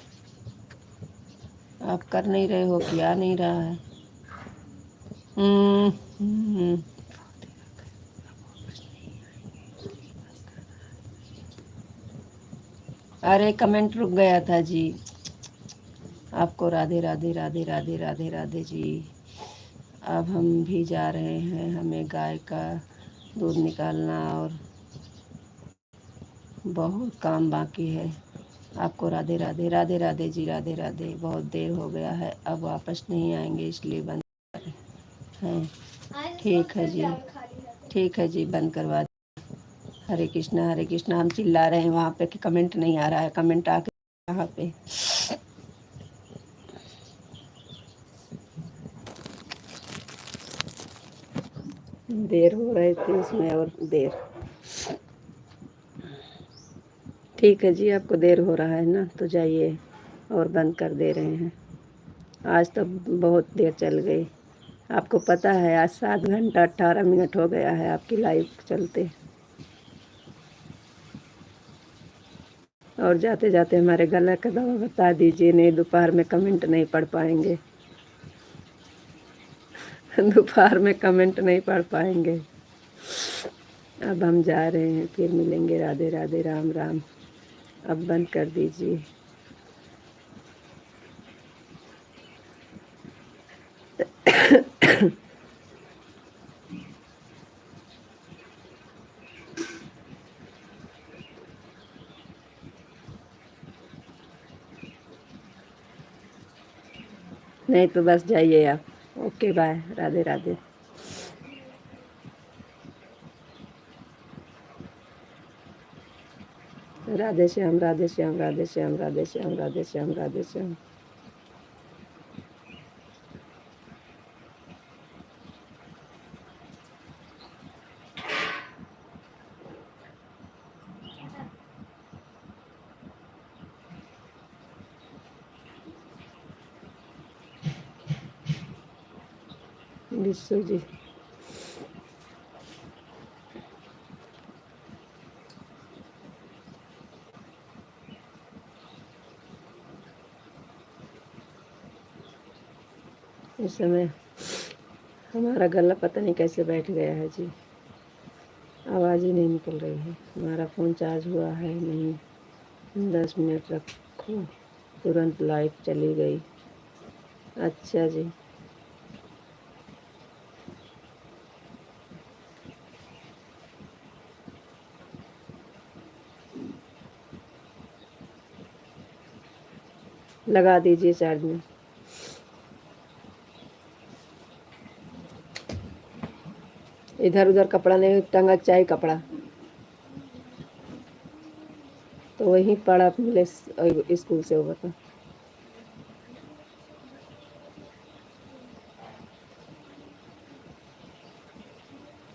आप कर नहीं रहे हो, क्या नहीं रहा है? अरे कमेंट रुक गया था जी। आपको राधे राधे राधे राधे राधे राधे जी। अब हम भी जा रहे हैं, हमें गाय का दूध निकालना और बहुत काम बाकी है। आपको राधे राधे, राधे राधे जी, राधे राधे। बहुत देर हो गया है, अब वापस नहीं आएंगे इसलिए बंद हैं। ठीक है जी, ठीक है जी, बंद करवा। हरे कृष्णा, हरे कृष्णा। हम चिल्ला रहे हैं वहाँ पे कि कमेंट नहीं आ रहा है, कमेंट आके यहाँ पे। देर हो रही थी उसमें और देर। ठीक है जी, आपको देर हो रहा है ना, तो जाइए और बंद कर दे रहे हैं। आज तो बहुत देर चल गई। आपको पता है आज 7 घंटा 18 मिनट हो गया है आपकी लाइव चलते। और जाते जाते हमारे गला का दवा बता दीजिए, नहीं दोपहर में कमेंट नहीं पढ़ पाएंगे। दोपहर में कमेंट नहीं पढ़ पाएंगे। अब हम जा रहे हैं, फिर मिलेंगे। राधे राधे, राम राम। अब बंद कर दीजिए। नहीं तो बस जाइए आप। Okay bye, Radhe Radhe. राधे श्याम, राधे श्याम, राधे श्याम, राधे श्याम, राधे श्याम, राधे श्याम। विश्व जी, इस समय हमारा गला पता नहीं कैसे बैठ गया है जी, आवाज़ ही नहीं निकल रही है। हमारा फ़ोन चार्ज हुआ है नहीं। 10 मिनट रखो, तुरंत लाइट चली गई। अच्छा जी, लगा दीजिए चार्ज में। इधर उधर कपड़ा नहीं टंगा चाहिए, कपड़ा तो वहीं पड़ा मिले स्कूल से होगा तो।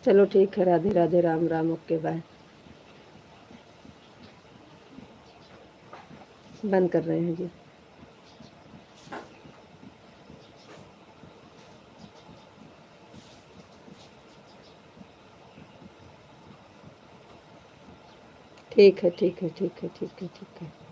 चलो ठीक है, राधे राधे, राम राम, ओके बाय। बंद कर रहे हैं जी। ठीक है, ठीक है, ठीक है, ठीक है, ठीक है।